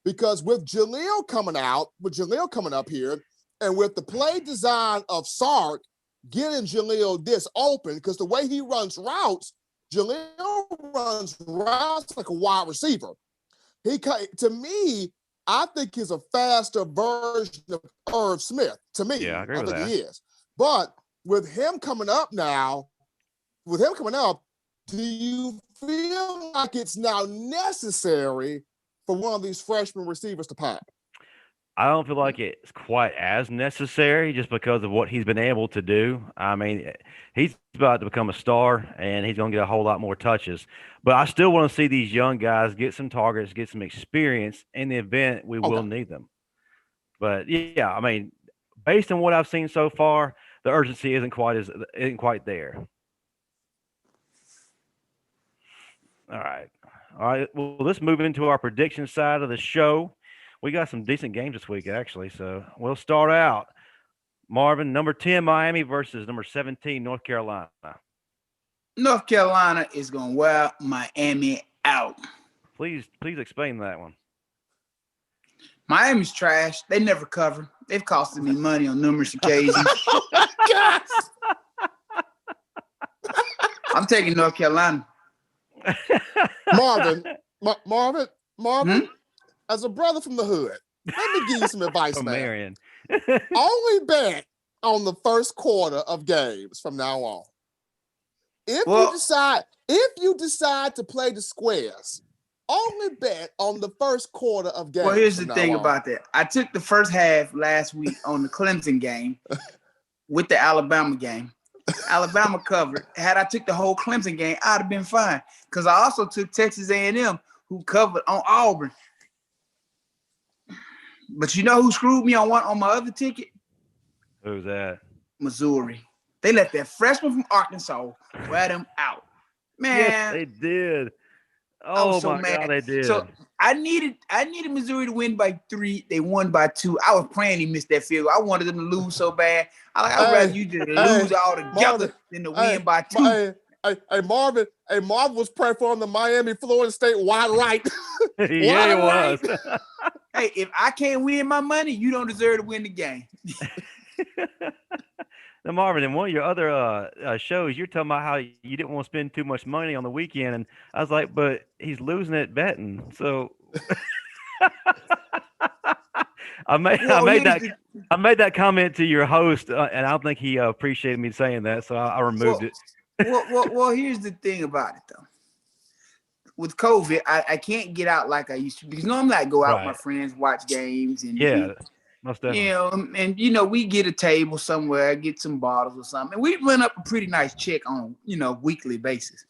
Because with Jaleel coming up here, and with the play design of Sark getting Jaleel this open, because the way he runs routes, Jaleel runs routes like a wide receiver. To me, I think he's a faster version of Irv Smith. To me, yeah, I agree with think that. he is. But with him coming up now, do you feel like it's now necessary for one of these freshman receivers to pop? I don't feel like it's quite as necessary just because of what he's been able to do. I mean, he's about to become a star, and he's going to get a whole lot more touches. But I still want to see these young guys get some targets, get some experience in the event we will need them. But, yeah, I mean, based on what I've seen so far, the urgency isn't quite there. All right. Well, let's move into our prediction side of the show. We got some decent games this week, actually. So we'll start out. Marvin, number 10, Miami versus number 17, North Carolina. North Carolina is going to wear Miami out. Please explain that one. Miami's trash. They never cover. They've costed me money on numerous occasions. I'm taking North Carolina. Marvin, as a brother from the hood, let me give you some advice, man. Marion. Only bet on the first quarter of games from now on. If you decide to play the squares, only bet on the first quarter of games. Well, here's the thing about that. I took the first half last week on the Clemson game with the Alabama game. Alabama covered. Had I took the whole Clemson game, I'd have been fine. Because I also took Texas A&M, who covered on Auburn. But you know who screwed me on my other ticket? Who's that? Missouri. They let that freshman from Arkansas wear them out. Man. Yes, they did. I was Oh so my mad. God, they did. So I needed Missouri to win by 3. They won by 2. I was praying he missed that field goal. I wanted them to lose so bad. I'd rather you just lose altogether than to win by 2. Marvin was praying for him the Miami, Florida State wide right. Yeah, he was. Hey, if I can't win my money, you don't deserve to win the game. Now, Marvin, in one of your other shows, you're talking about how you didn't want to spend too much money on the weekend, and I was like, but he's losing at betting, so I made that comment to your host, and I don't think he appreciated me saying that, so I removed it. Well, here's the thing about it though. With COVID, I can't get out like I used to because normally I go out with my friends, watch games, and most definitely. and we get a table somewhere, get some bottles or something, and we run up a pretty nice check on weekly basis.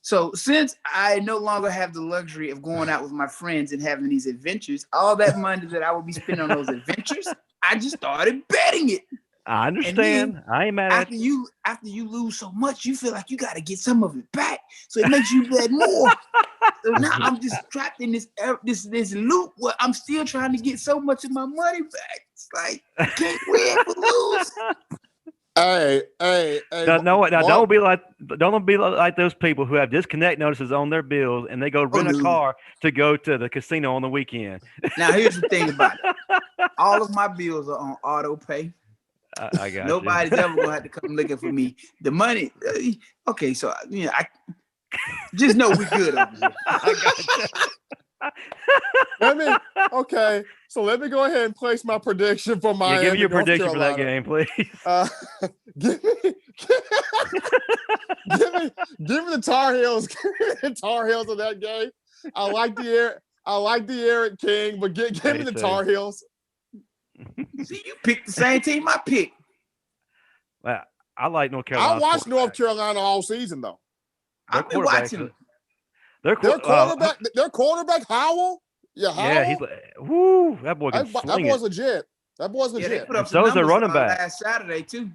So since I no longer have the luxury of going out with my friends and having these adventures, all that money that I would be spending on those adventures, I just started betting it. I understand. I ain't mad at you. After you lose so much, you feel like you got to get some of it back, so it makes you bet more. So now I'm just trapped in this loop where I'm still trying to get so much of my money back. It's like I can't win but lose. Hey. Don't be like those people who have disconnect notices on their bills and they go rent a car to go to the casino on the weekend. Now here's the thing about it: all of my bills are on auto pay. I got Nobody's ever gonna have to come looking for me. The money, okay. So I just know we're good over here. I got So let me go ahead and place my prediction for Miami. Give me your prediction for that game, please. Give me the Tar Heels. Give me the Tar Heels of that game. I like the Eric King, but give me the Tar Heels. See, you picked the same team I picked. Well, I like North Carolina. I watched North Carolina all season, though. I've been watching them. Their quarterback, Howell. Yeah, Howell. Yeah, he's that boy can sling that boy's legit. That boy's legit. They put up so is their running back last Saturday too.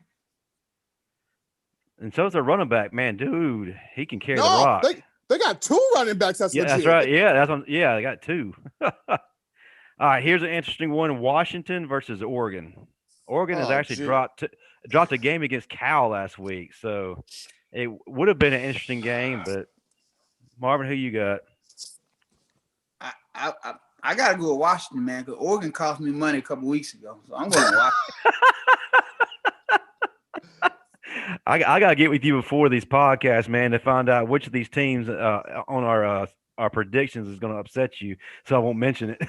And so is their running back, man, dude. He can carry the rock. They got 2 running backs. That's legit. That's right. Yeah, that's one. Yeah, they got 2. All right, here's an interesting one: Washington versus Oregon. Oregon has actually dropped a game against Cal last week, so it would have been an interesting game. But Marvin, who you got? I gotta go with Washington, man, because Oregon cost me money a couple weeks ago, so I'm going to Washington. I gotta get with you before these podcasts, man, to find out which of these teams on our predictions is going to upset you, so I won't mention it.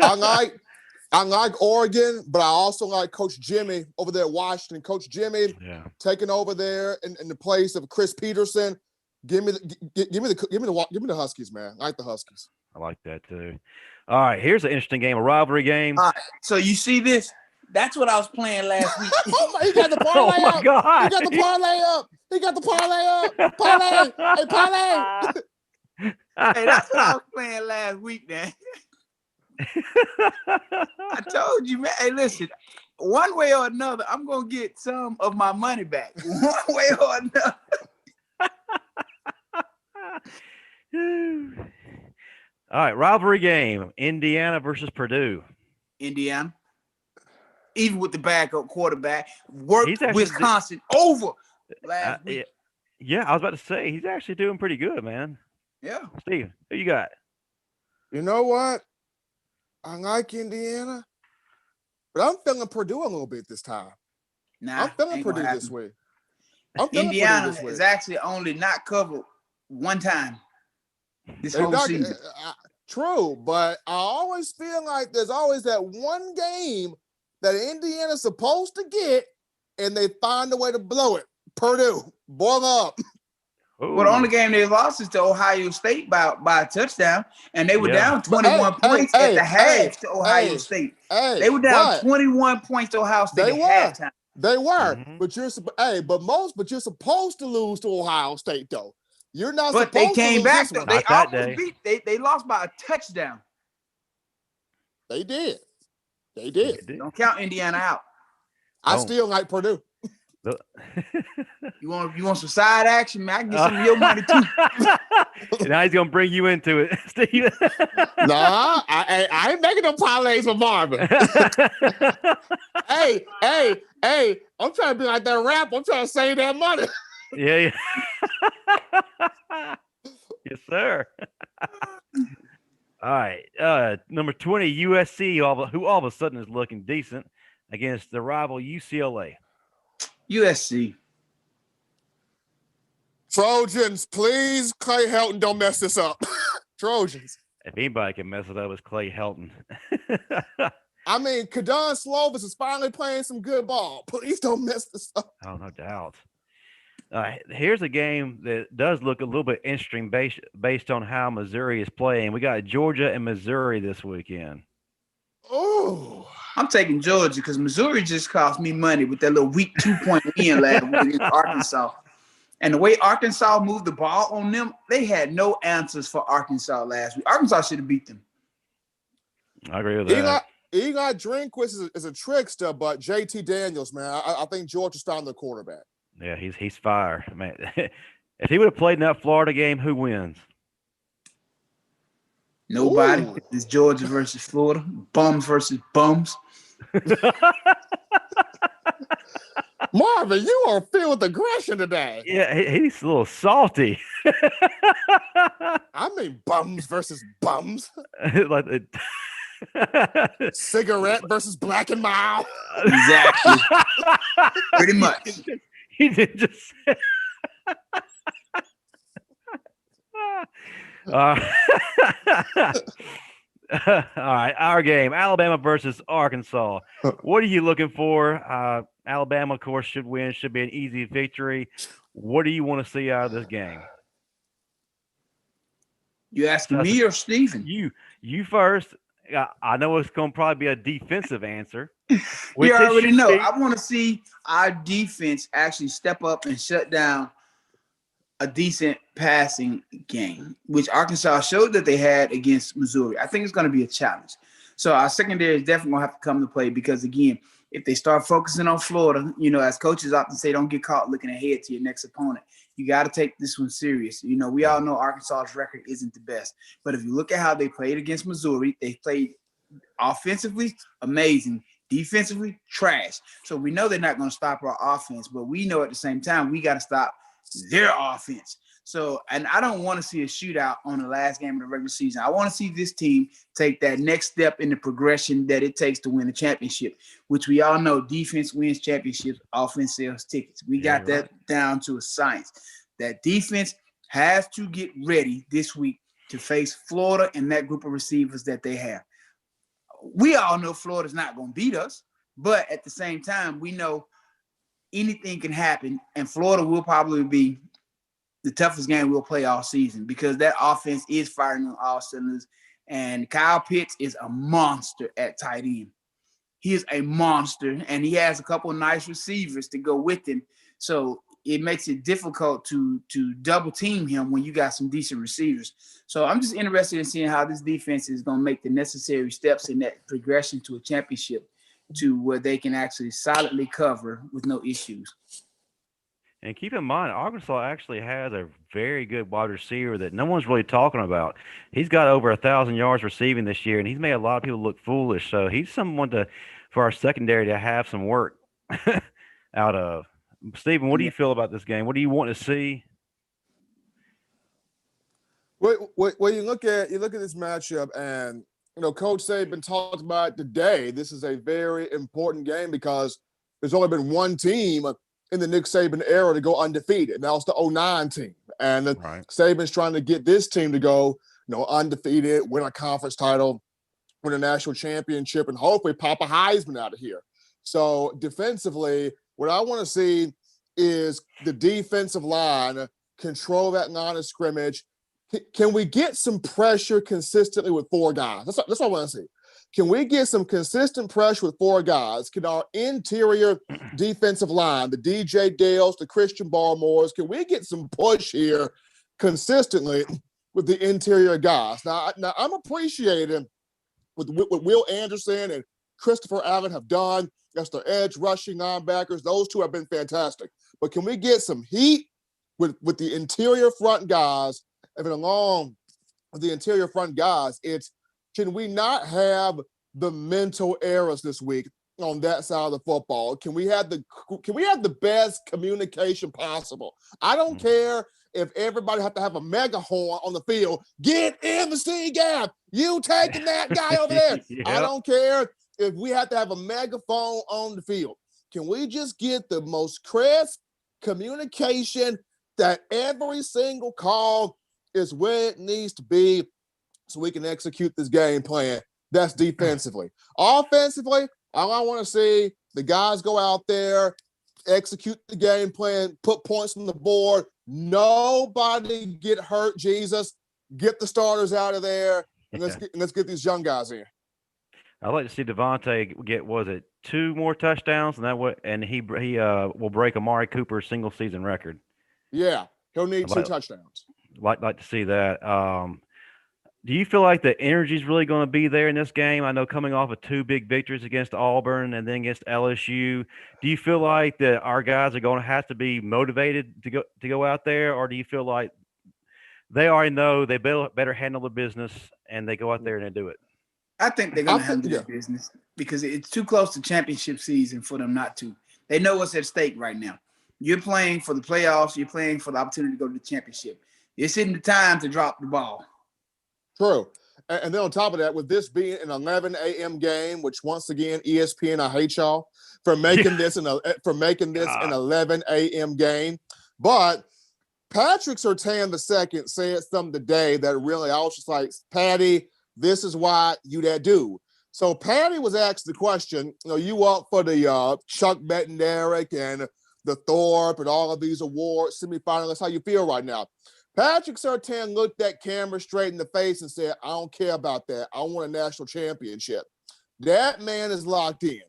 I like Oregon, but I also like Coach Jimmy over there at Washington. Coach Jimmy taking over there in the place of Chris Peterson. Give me the Huskies, man. I like the Huskies. I like that too. All right, here's an interesting game, a rivalry game. All right, so you see this? That's what I was playing last week. He got the parlay up. Oh my God. He got the parlay up. Parlay. Hey, parlay. Hey, that's what I was playing last week, man. I told you, man. Hey, listen, one way or another, I'm gonna get some of my money back. One way or another. All right, rivalry game: Indiana versus Purdue. Indiana, even with the backup quarterback, worked Wisconsin over last week. Yeah, I was about to say he's actually doing pretty good, man. Yeah, Steve, who you got? You know what? I like Indiana, but I'm feeling Purdue a little bit this time. Nah, I'm feeling Purdue this week. Indiana is actually only not covered one time this whole season. True, but I always feel like there's always that one game that Indiana's supposed to get, and they find a way to blow it. Purdue, boil up. Ooh. Well, the only game they lost is to Ohio State by a touchdown, and they were down 21 points at the half to Ohio State. They were down 21 points to Ohio State at halftime. They were, but you're supposed to lose to Ohio State though. You're not. But supposed they came to back though. They almost beat. They lost by a touchdown. They did. Don't count Indiana out. I still like Purdue. You want some side action, man? I can get some of your money too. Now he's gonna bring you into it, Steve. Nah, I ain't making no parlays for Marvin. hey, I'm trying to be like that rap. I'm trying to save that money. Yeah. Yes, sir. All right. Number 20, USC, who all of a sudden is looking decent against the rival UCLA. USC. Trojans, please. Clay Helton, don't mess this up. Trojans. If anybody can mess it up, it's Clay Helton. I mean, Kadon Slovis is finally playing some good ball. Please don't mess this up. Oh, no doubt. Here's a game that does look a little bit interesting based on how Missouri is playing. We got Georgia and Missouri this weekend. Oh, I'm taking Georgia because Missouri just cost me money with that little weak 2-point win last week against Arkansas. And the way Arkansas moved the ball on them, they had no answers for Arkansas last week. Arkansas should have beat them. I agree with that. Eli Drinkwitz is a trickster, but JT Daniels, man, I think Georgia's starting the quarterback. Yeah, he's fire, man. If he would have played in that Florida game, who wins? Nobody. Ooh. It's Georgia versus Florida. Bums versus bums. Marvin, you are filled with aggression today. Yeah, he's a little salty. I mean, bums versus bums. Like cigarette versus black and mild. Exactly. Pretty much. He did just. All right, our game, Alabama versus Arkansas. What are you looking for? Alabama, of course, should win. Should be an easy victory. What do you want to see out of this game? You asking me or Stephen? You first. I know it's going to probably be a defensive answer. You already know. I want to see our defense actually step up and shut down a decent passing game, which Arkansas showed that they had against Missouri. I think it's going to be a challenge. So our secondary is definitely going to have to come to play because, again, if they start focusing on Florida, as coaches often say, don't get caught looking ahead to your next opponent. You got to take this one serious. We all know Arkansas's record isn't the best. But if you look at how they played against Missouri, they played offensively amazing, defensively trash. So we know they're not going to stop our offense, but we know at the same time we got to stop their offense. So, and I don't want to see a shootout on the last game of the regular season. I want to see this team take that next step in the progression that it takes to win a championship, which we all know defense wins championships, offense sells tickets. We got that down to a science. That defense has to get ready this week to face Florida and that group of receivers that they have. We all know Florida's not going to beat us, but at the same time, we know anything can happen, and Florida will probably be the toughest game we'll play all season because that offense is firing on all cylinders, and Kyle Pitts is a monster at tight end. He is a monster, and he has a couple of nice receivers to go with him, so it makes it difficult to double team him when you got some decent receivers. So I'm just interested in seeing how this defense is going to make the necessary steps in that progression to a championship to where they can actually solidly cover with no issues. And keep in mind, Arkansas actually has a very good wide receiver that no one's really talking about. He's got over 1,000 yards receiving this year, and he's made a lot of people look foolish. So he's someone for our secondary to have some work out of. Stephen, what do you feel about this game? What do you want to see? Well, you look at this matchup, and Coach Saban talked about today. This is a very important game because there's only been one team in the Nick Saban era to go undefeated, and that was the 2009 team. And Saban's trying to get this team to go, undefeated, win a conference title, win a national championship, and hopefully pop a Heisman out of here. So defensively, what I want to see is the defensive line control that line of scrimmage. Can we get some pressure consistently with four guys? That's what I want to see. Can we get some consistent pressure with four guys? Can our interior defensive line, the DJ Dales, the Christian Barmores, can we get some push here consistently with the interior guys? Now I'm appreciating with Will Anderson and Christopher Allen have done. That's their edge rushing linebackers. Those two have been fantastic. But can we get some heat with the interior front guys? And along with the interior front guys, can we not have the mental errors this week on that side of the football? Can we have the best communication possible? I don't care if everybody have to have a megaphone on the field. Get in the C gap. You taking that guy over there. Yep. I don't care if we have to have a megaphone on the field. Can we just get the most crisp communication that every single call is where it needs to be so we can execute this game plan? That's defensively. Offensively, all I want to see, the guys go out there, execute the game plan, put points on the board. Nobody get hurt, Jesus. Get the starters out of there, and let's get these young guys in. I'd like to see Devonta get, was it 2 more touchdowns, and he will break Amari Cooper's single season record. Yeah, he'll need 2 touchdowns. Like to see that. Do you feel like the energy is really going to be there in this game? I know coming off of 2 big victories against Auburn and then against LSU, do you feel like that our guys are going to have to be motivated to go out there, or do you feel like they already know they better handle the business and they go out there and they do it? I think they're going to handle their business because it's too close to championship season for them not to. They know what's at stake right now. You're playing for the playoffs. You're playing for the opportunity to go to the championship. It's in the time to drop the ball. True. And then on top of that, with this being an 11 a.m. game, which once again, ESPN, I hate y'all for making this an 11 a.m. game. But Patrick Surtain II said something today that really, I was just like, Patty, this is why you that dude. So Patty was asked the question, you up for the Chuck Bednarik and the Thorpe and all of these awards, semifinalists, how you feel right now? Patrick Surtain looked that camera straight in the face and said, I don't care about that. I want a national championship. That man is locked in.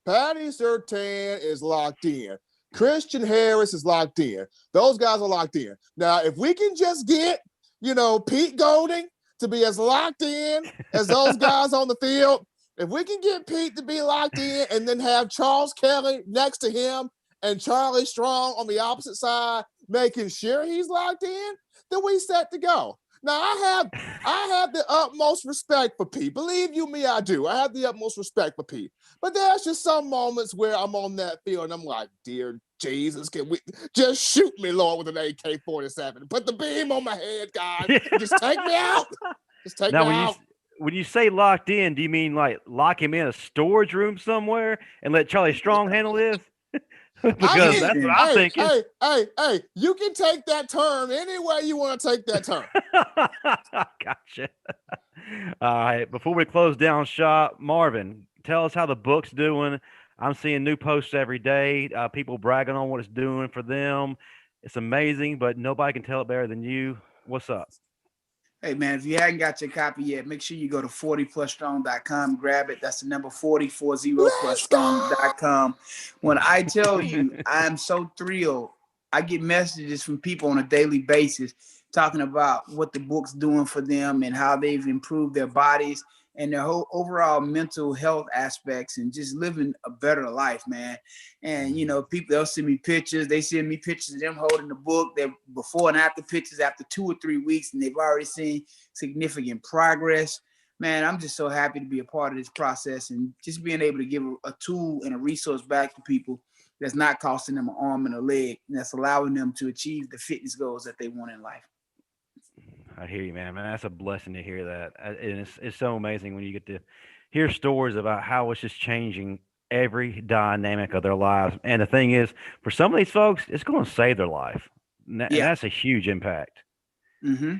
Patty Surtain is locked in. Christian Harris is locked in. Those guys are locked in. Now, if we can just get, Pete Golding to be as locked in as those guys on the field, if we can get Pete to be locked in and then have Charles Kelly next to him and Charlie Strong on the opposite side, making sure he's locked in, then we set to go. Now, I have the utmost respect for Pete. Believe you me, I do. I have the utmost respect for Pete. But there's just some moments where I'm on that field and I'm like, dear Jesus, can we just shoot me, Lord, with an AK-47? Put the beam on my head, God. Just take me out. Just take me out. When you say locked in, do you mean like lock him in a storage room somewhere and let Charlie Strong handle this? Because that's what I'm thinking. Hey, you can take that term any way you want to take that term. Gotcha. All right, before we close down shop, Marvin, tell us how the book's doing. I'm seeing new posts every day, people bragging on what it's doing for them. It's amazing, but nobody can tell it better than you. What's up? Hey, man, if you haven't got your copy yet, make sure you go to 40plusstrong.com, grab it. That's the number 40plusstrong.com. When I tell you, I'm so thrilled. I get messages from people on a daily basis talking about what the book's doing for them and how they've improved their bodies and their whole overall mental health aspects and just living a better life, man. And, people, they'll send me pictures. They send me pictures of them holding the book. They're before and after pictures after 2 or 3 weeks, and they've already seen significant progress. Man, I'm just so happy to be a part of this process and just being able to give a tool and a resource back to people that's not costing them an arm and a leg, and that's allowing them to achieve the fitness goals that they want in life. I hear you, man. That's a blessing to hear that. And it's so amazing when you get to hear stories about how it's just changing every dynamic of their lives. And the thing is, for some of these folks, it's going to save their life. And that's a huge impact. Mm-hmm.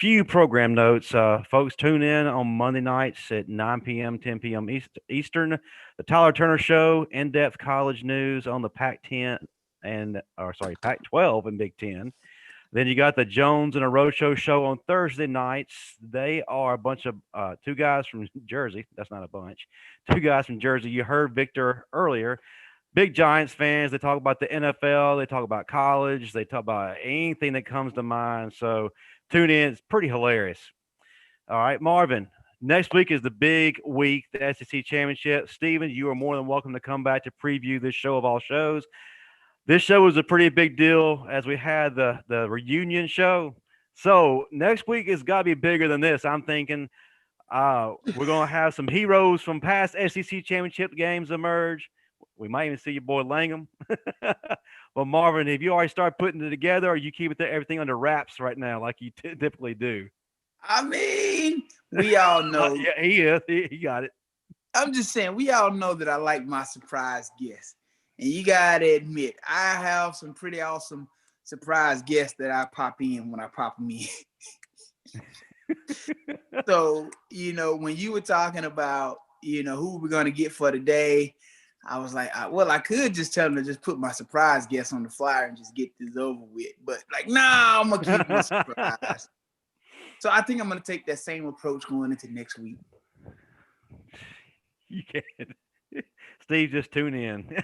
Few program notes. Folks, tune in on Monday nights at 9 p.m., 10 p.m. Eastern. The Tyler Turner Show, in-depth college news on the Pac-12 and Big Ten. Then you got the Jones and a Roadshow show on Thursday nights. They are a bunch of 2 guys from Jersey. That's not a bunch. 2 guys from Jersey. You heard Victor earlier. Big Giants fans. They talk about the NFL. They talk about college. They talk about anything that comes to mind. So tune in. It's pretty hilarious. All right, Marvin, Next week is the big week, the SEC Championship. Steven, you are more than welcome to come back to preview this show of all shows. This show was a pretty big deal as we had the reunion show. So next week has got to be bigger than this. I'm thinking we're going to have some heroes from past SEC Championship games emerge. We might even see your boy Langham. Well, Marvin, have you already started putting it together, or you keep everything under wraps right now like you typically do? I mean, we all know. Yeah, he is. He got it. I'm just saying, we all know that I like my surprise guests. And you got to admit, I have some pretty awesome surprise guests that I pop in when I pop them in. So, when you were talking about, who we're going to get for today, I was like, I could just tell them to just put my surprise guest on the flyer and just get this over with. But nah, I'm going to keep my surprise. So I think I'm going to take that same approach going into next week. You can. Steve, just tune in.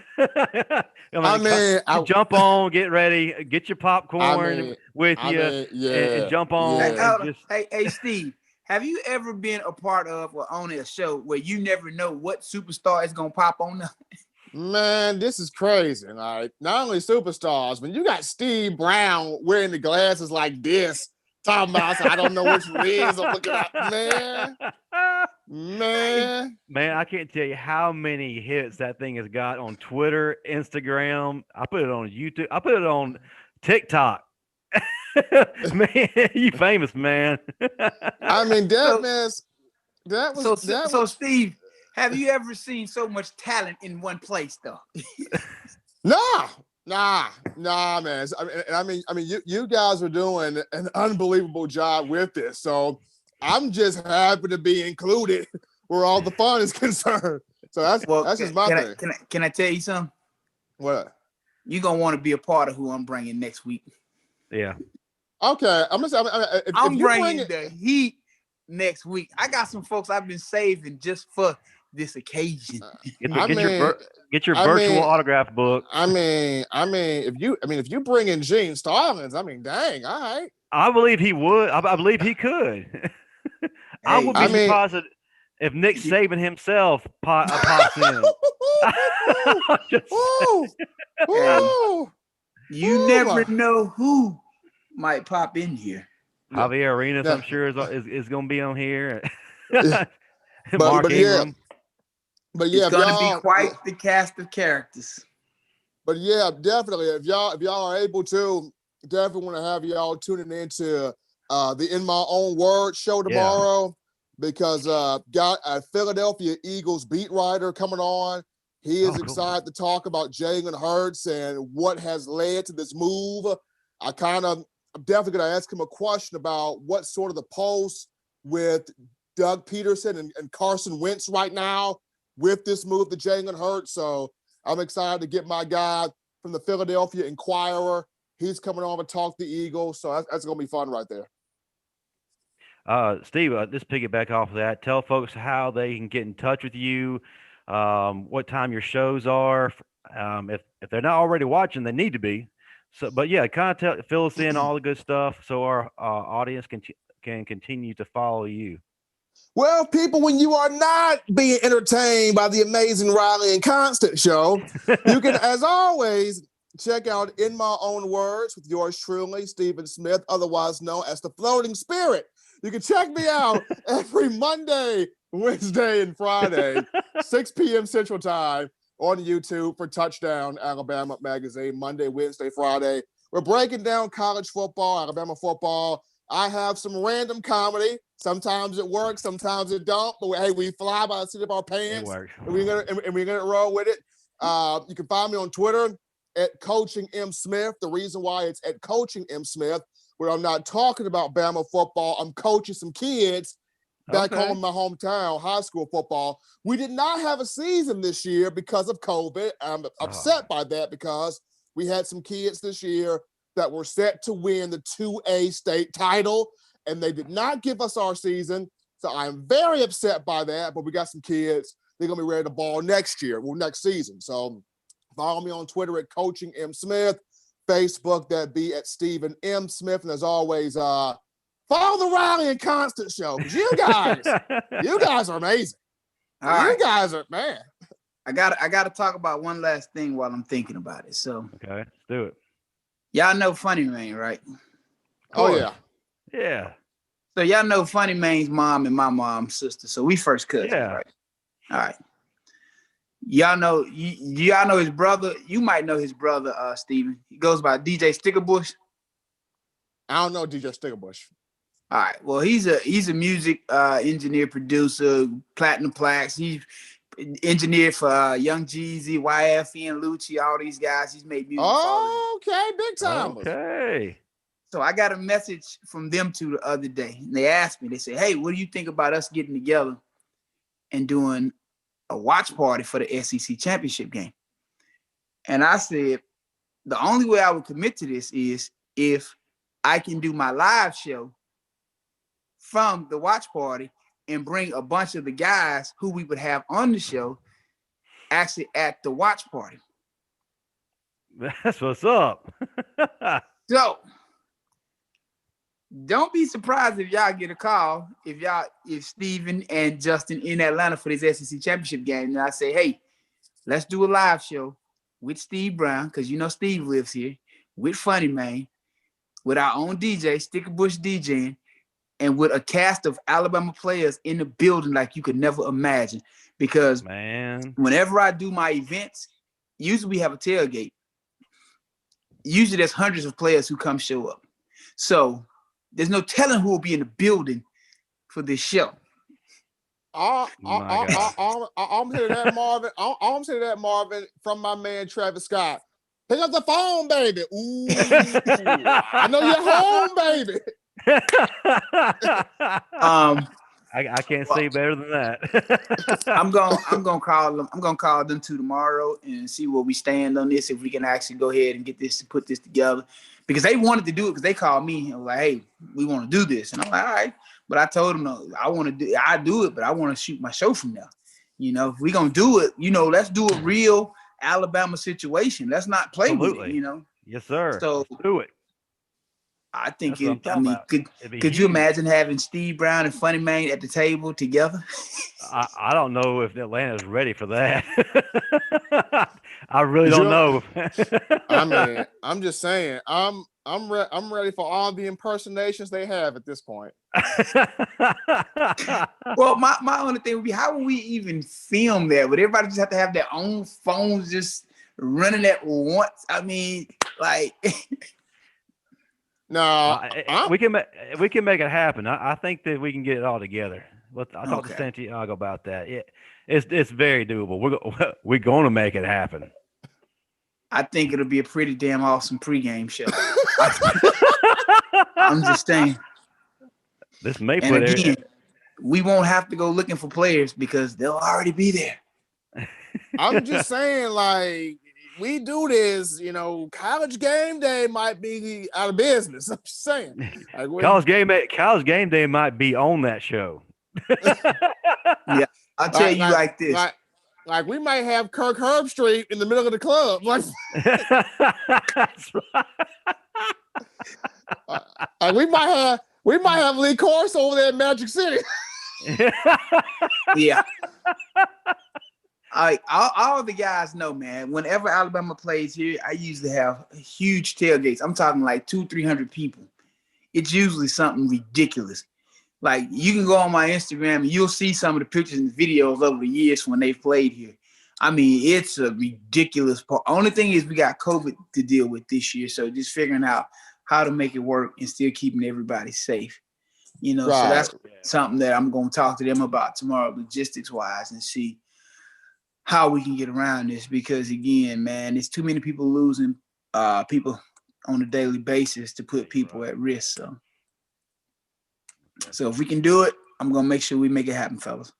Jump on, get ready, get your popcorn with you, and jump on. Yeah. Hey, Steve, have you ever been a part of or on a show where you never know what superstar is gonna pop on? Man, this is crazy. All right, not only superstars, when you got Steve Brown wearing the glasses like this, talking about, I don't know which legs I'm looking at, man. Man, I can't tell you how many hits that thing has got on Twitter, Instagram. I put it on YouTube. I put it on TikTok. Man, you famous, man. I mean, that was. So, Steve, have you ever seen so much talent in one place, though? Nah, man. I mean, you guys are doing an unbelievable job with this. So I'm just happy to be included where all the fun is concerned. So that's just my thing. Can I tell you something? What? You're gonna want to be a part of who I'm bringing next week. Yeah. Okay. I'm bringing the heat next week. I got some folks I've been saving just for this occasion. Get your virtual autograph book. I mean, if you bring in Gene Stallings, dang, all right. I believe he would. I believe he could. I would be positive if Nick Saban himself pops in. You never know who might pop in here. Javier Arenas, I'm sure, is going to be on here. Mark Ingram. But yeah, it's going to be quite the cast of characters. But yeah, definitely. If y'all are able to, definitely want to have y'all tuning into the In My Own Words show tomorrow, because got a Philadelphia Eagles beat writer coming on. He is excited to talk about Jalen Hurts and what has led to this move. I'm definitely going to ask him a question about what sort of the pulse with Doug Peterson and Carson Wentz right now with this move to Jalen Hurts. So I'm excited to get my guy from the Philadelphia Inquirer. He's coming on to talk the Eagles. So that's going to be fun right there. Steve, just piggyback off of that, tell folks how they can get in touch with you, what time your shows are. If they're not already watching, they need to be. So, but yeah, kind of fill us in all the good stuff so our audience can continue to follow you. Well, people, when you are not being entertained by the amazing Riley and Constant show, you can, as always, check out In My Own Words with yours truly, Stephen Smith, otherwise known as the Floating Spirit. You can check me out every Monday, Wednesday, and Friday, 6 p.m. Central Time on YouTube for Touchdown Alabama Magazine, Monday, Wednesday, Friday. We're breaking down college football, Alabama football. I have some random comedy. Sometimes it works, sometimes it don't. But hey, we fly by the seat of our pants. It works. And we're gonna roll with it. You can find me on Twitter at Coaching M. Smith. The reason why it's at Coaching M. Smith, where I'm not talking about Bama football, I'm coaching some kids back home in my hometown, high school football. We did not have a season this year because of COVID. I'm upset by that because we had some kids this year that were set to win the 2A state title, and they did not give us our season. So I'm very upset by that, but we got some kids. They're going to be ready to ball next season. So follow me on Twitter at Coaching M. Smith, Facebook, that'd be at Stephen M. Smith. And as always, Follow the Riley and Constant show. You guys are amazing. All right. You guys are, man. I gotta talk about one last thing while I'm thinking about it. So Okay, let's do it. y'all know Funny Man, right? Oh yeah. Yeah. So y'all know Funny Man's mom and my mom's sister. So we first cousins, right? All right. Y'all know his brother. You might know his brother, Steven. He goes by DJ Stickerbush. I don't know DJ Stickerbush. All right. Well, he's a music engineer, producer, platinum plaques. He's engineered for Young Jeezy, YFN, Lucci, all these guys. He's made music. Okay, big time. Okay. So I got a message from them two the other day. And they asked me, they said, hey, what do you think about us getting together and doing a watch party for the SEC championship game? And I said, the only way I would commit to this is if I can do my live show from the watch party and bring a bunch of the guys who we would have on the show actually at the watch party. That's what's up. So don't be surprised if y'all get a call if Steven and Justin in Atlanta for this SEC championship game. And I say, hey, let's do a live show with Steve Brown, because you know Steve lives here, with Funny Man, with our own DJ, Stickerbush DJing, and with a cast of Alabama players in the building like you could never imagine. Because whenever I do my events, usually we have a tailgate. Usually there's hundreds of players who come show up. So there's no telling who will be in the building for this show. I'm saying that, Marvin, from my man Travis Scott. Pick up the phone, baby. Ooh, I know you're home, baby. I can't say better than that. I'm gonna call them. I'm gonna call them two tomorrow and see where we stand on this. If we can actually go ahead and put this together, because they wanted to do it, because they called me and were like, "Hey, we want to do this," and I'm like, "All right," but I told them, "No, I do it, but I want to shoot my show from there. You know, if we gonna do it, let's do a real Alabama situation. Let's not play with it. Yes, sir. So let's do it. I think could you imagine having Steve Brown and Funny Man at the table together? I don't know if Atlanta's ready for that. I really don't know. I mean, I'm just saying, I'm ready for all the impersonations they have at this point. Well, my only thing would be, how would we even film that? Would everybody just have to have their own phones just running at once? I mean, like. No, we can make it happen. I think that we can get it all together. I talked to Santonio about that. Yeah, it's very doable. We're going to make it happen. I think it'll be a pretty damn awesome pregame show. I'm just saying. This may and again, we won't have to go looking for players because they'll already be there. I'm just saying, like, we do this, College Game Day might be out of business. I'm just saying. Like, College Game Day might be on that show. Yeah, I'll tell you like this. Like we might have Kirk Herbstreit in the middle of the club. Like, that's right. We might have Lee Corso over there in Magic City. Yeah. All the guys know, man, whenever Alabama plays here, I usually have huge tailgates. I'm talking like 200-300 people. It's usually something ridiculous. Like, you can go on my Instagram and you'll see some of the pictures and videos over the years when they've played here. I mean, it's a ridiculous part. Only thing is we got COVID to deal with this year, so just figuring out how to make it work and still keeping everybody safe. Right. So that's something that I'm going to talk to them about tomorrow, logistics-wise, and see how we can get around this, because again, man, there's too many people losing people on a daily basis to put people at risk. So if we can do it, I'm gonna make sure we make it happen, fellas.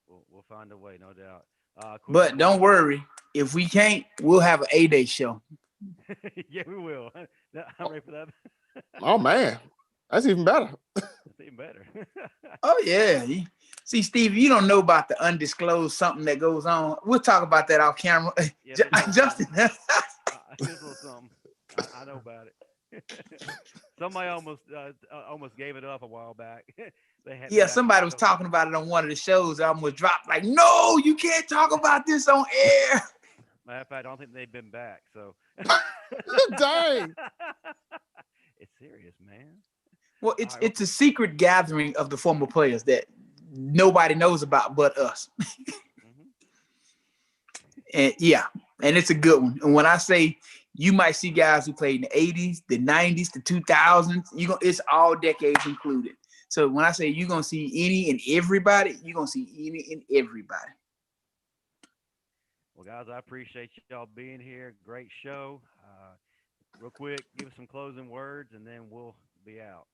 We'll find a way, no doubt. But don't worry, if we can't, we'll have an A-Day show. Yeah, we will. I'm ready for that. Oh man, that's even better. That's even better. Oh yeah. See, Steve, you don't know about the undisclosed something that goes on. We'll talk about that off camera. Yeah, Justin. Here's a little something. I know about it. Somebody almost gave it up a while back. Yeah, somebody was talking about it on one of the shows. I almost dropped like, no, you can't talk about this on air. Matter of fact, I don't think they've been back. So, dang, it's serious, man. Well, it's a secret gathering of the former players that nobody knows about but us. Mm-hmm. And yeah, and it's a good one. And when I say you might see guys who played in the 80s, the 90s, the 2000s, it's all decades included. So when I say you're gonna see any and everybody, you're gonna see any and everybody. Well, guys, I appreciate y'all being here. Great show. Real quick, give us some closing words, and then we'll be out.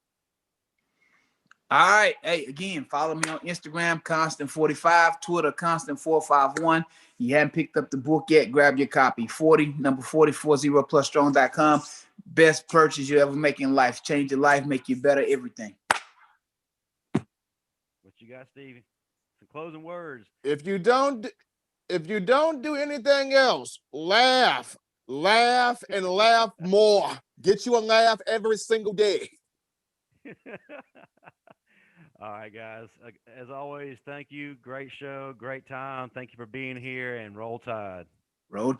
All right. Hey, again, follow me on Instagram, Constant45, Twitter, Constant451. You haven't picked up the book yet, grab your copy. 40, number 4040plusstrong.com. Best purchase you ever make in life. Change your life, make you better, everything. What you got, Stevie? Some closing words. If you don't do anything else, laugh, and laugh more. Get you a laugh every single day. All right, guys. As always, thank you. Great show, great time. Thank you for being here, and roll tide. Roll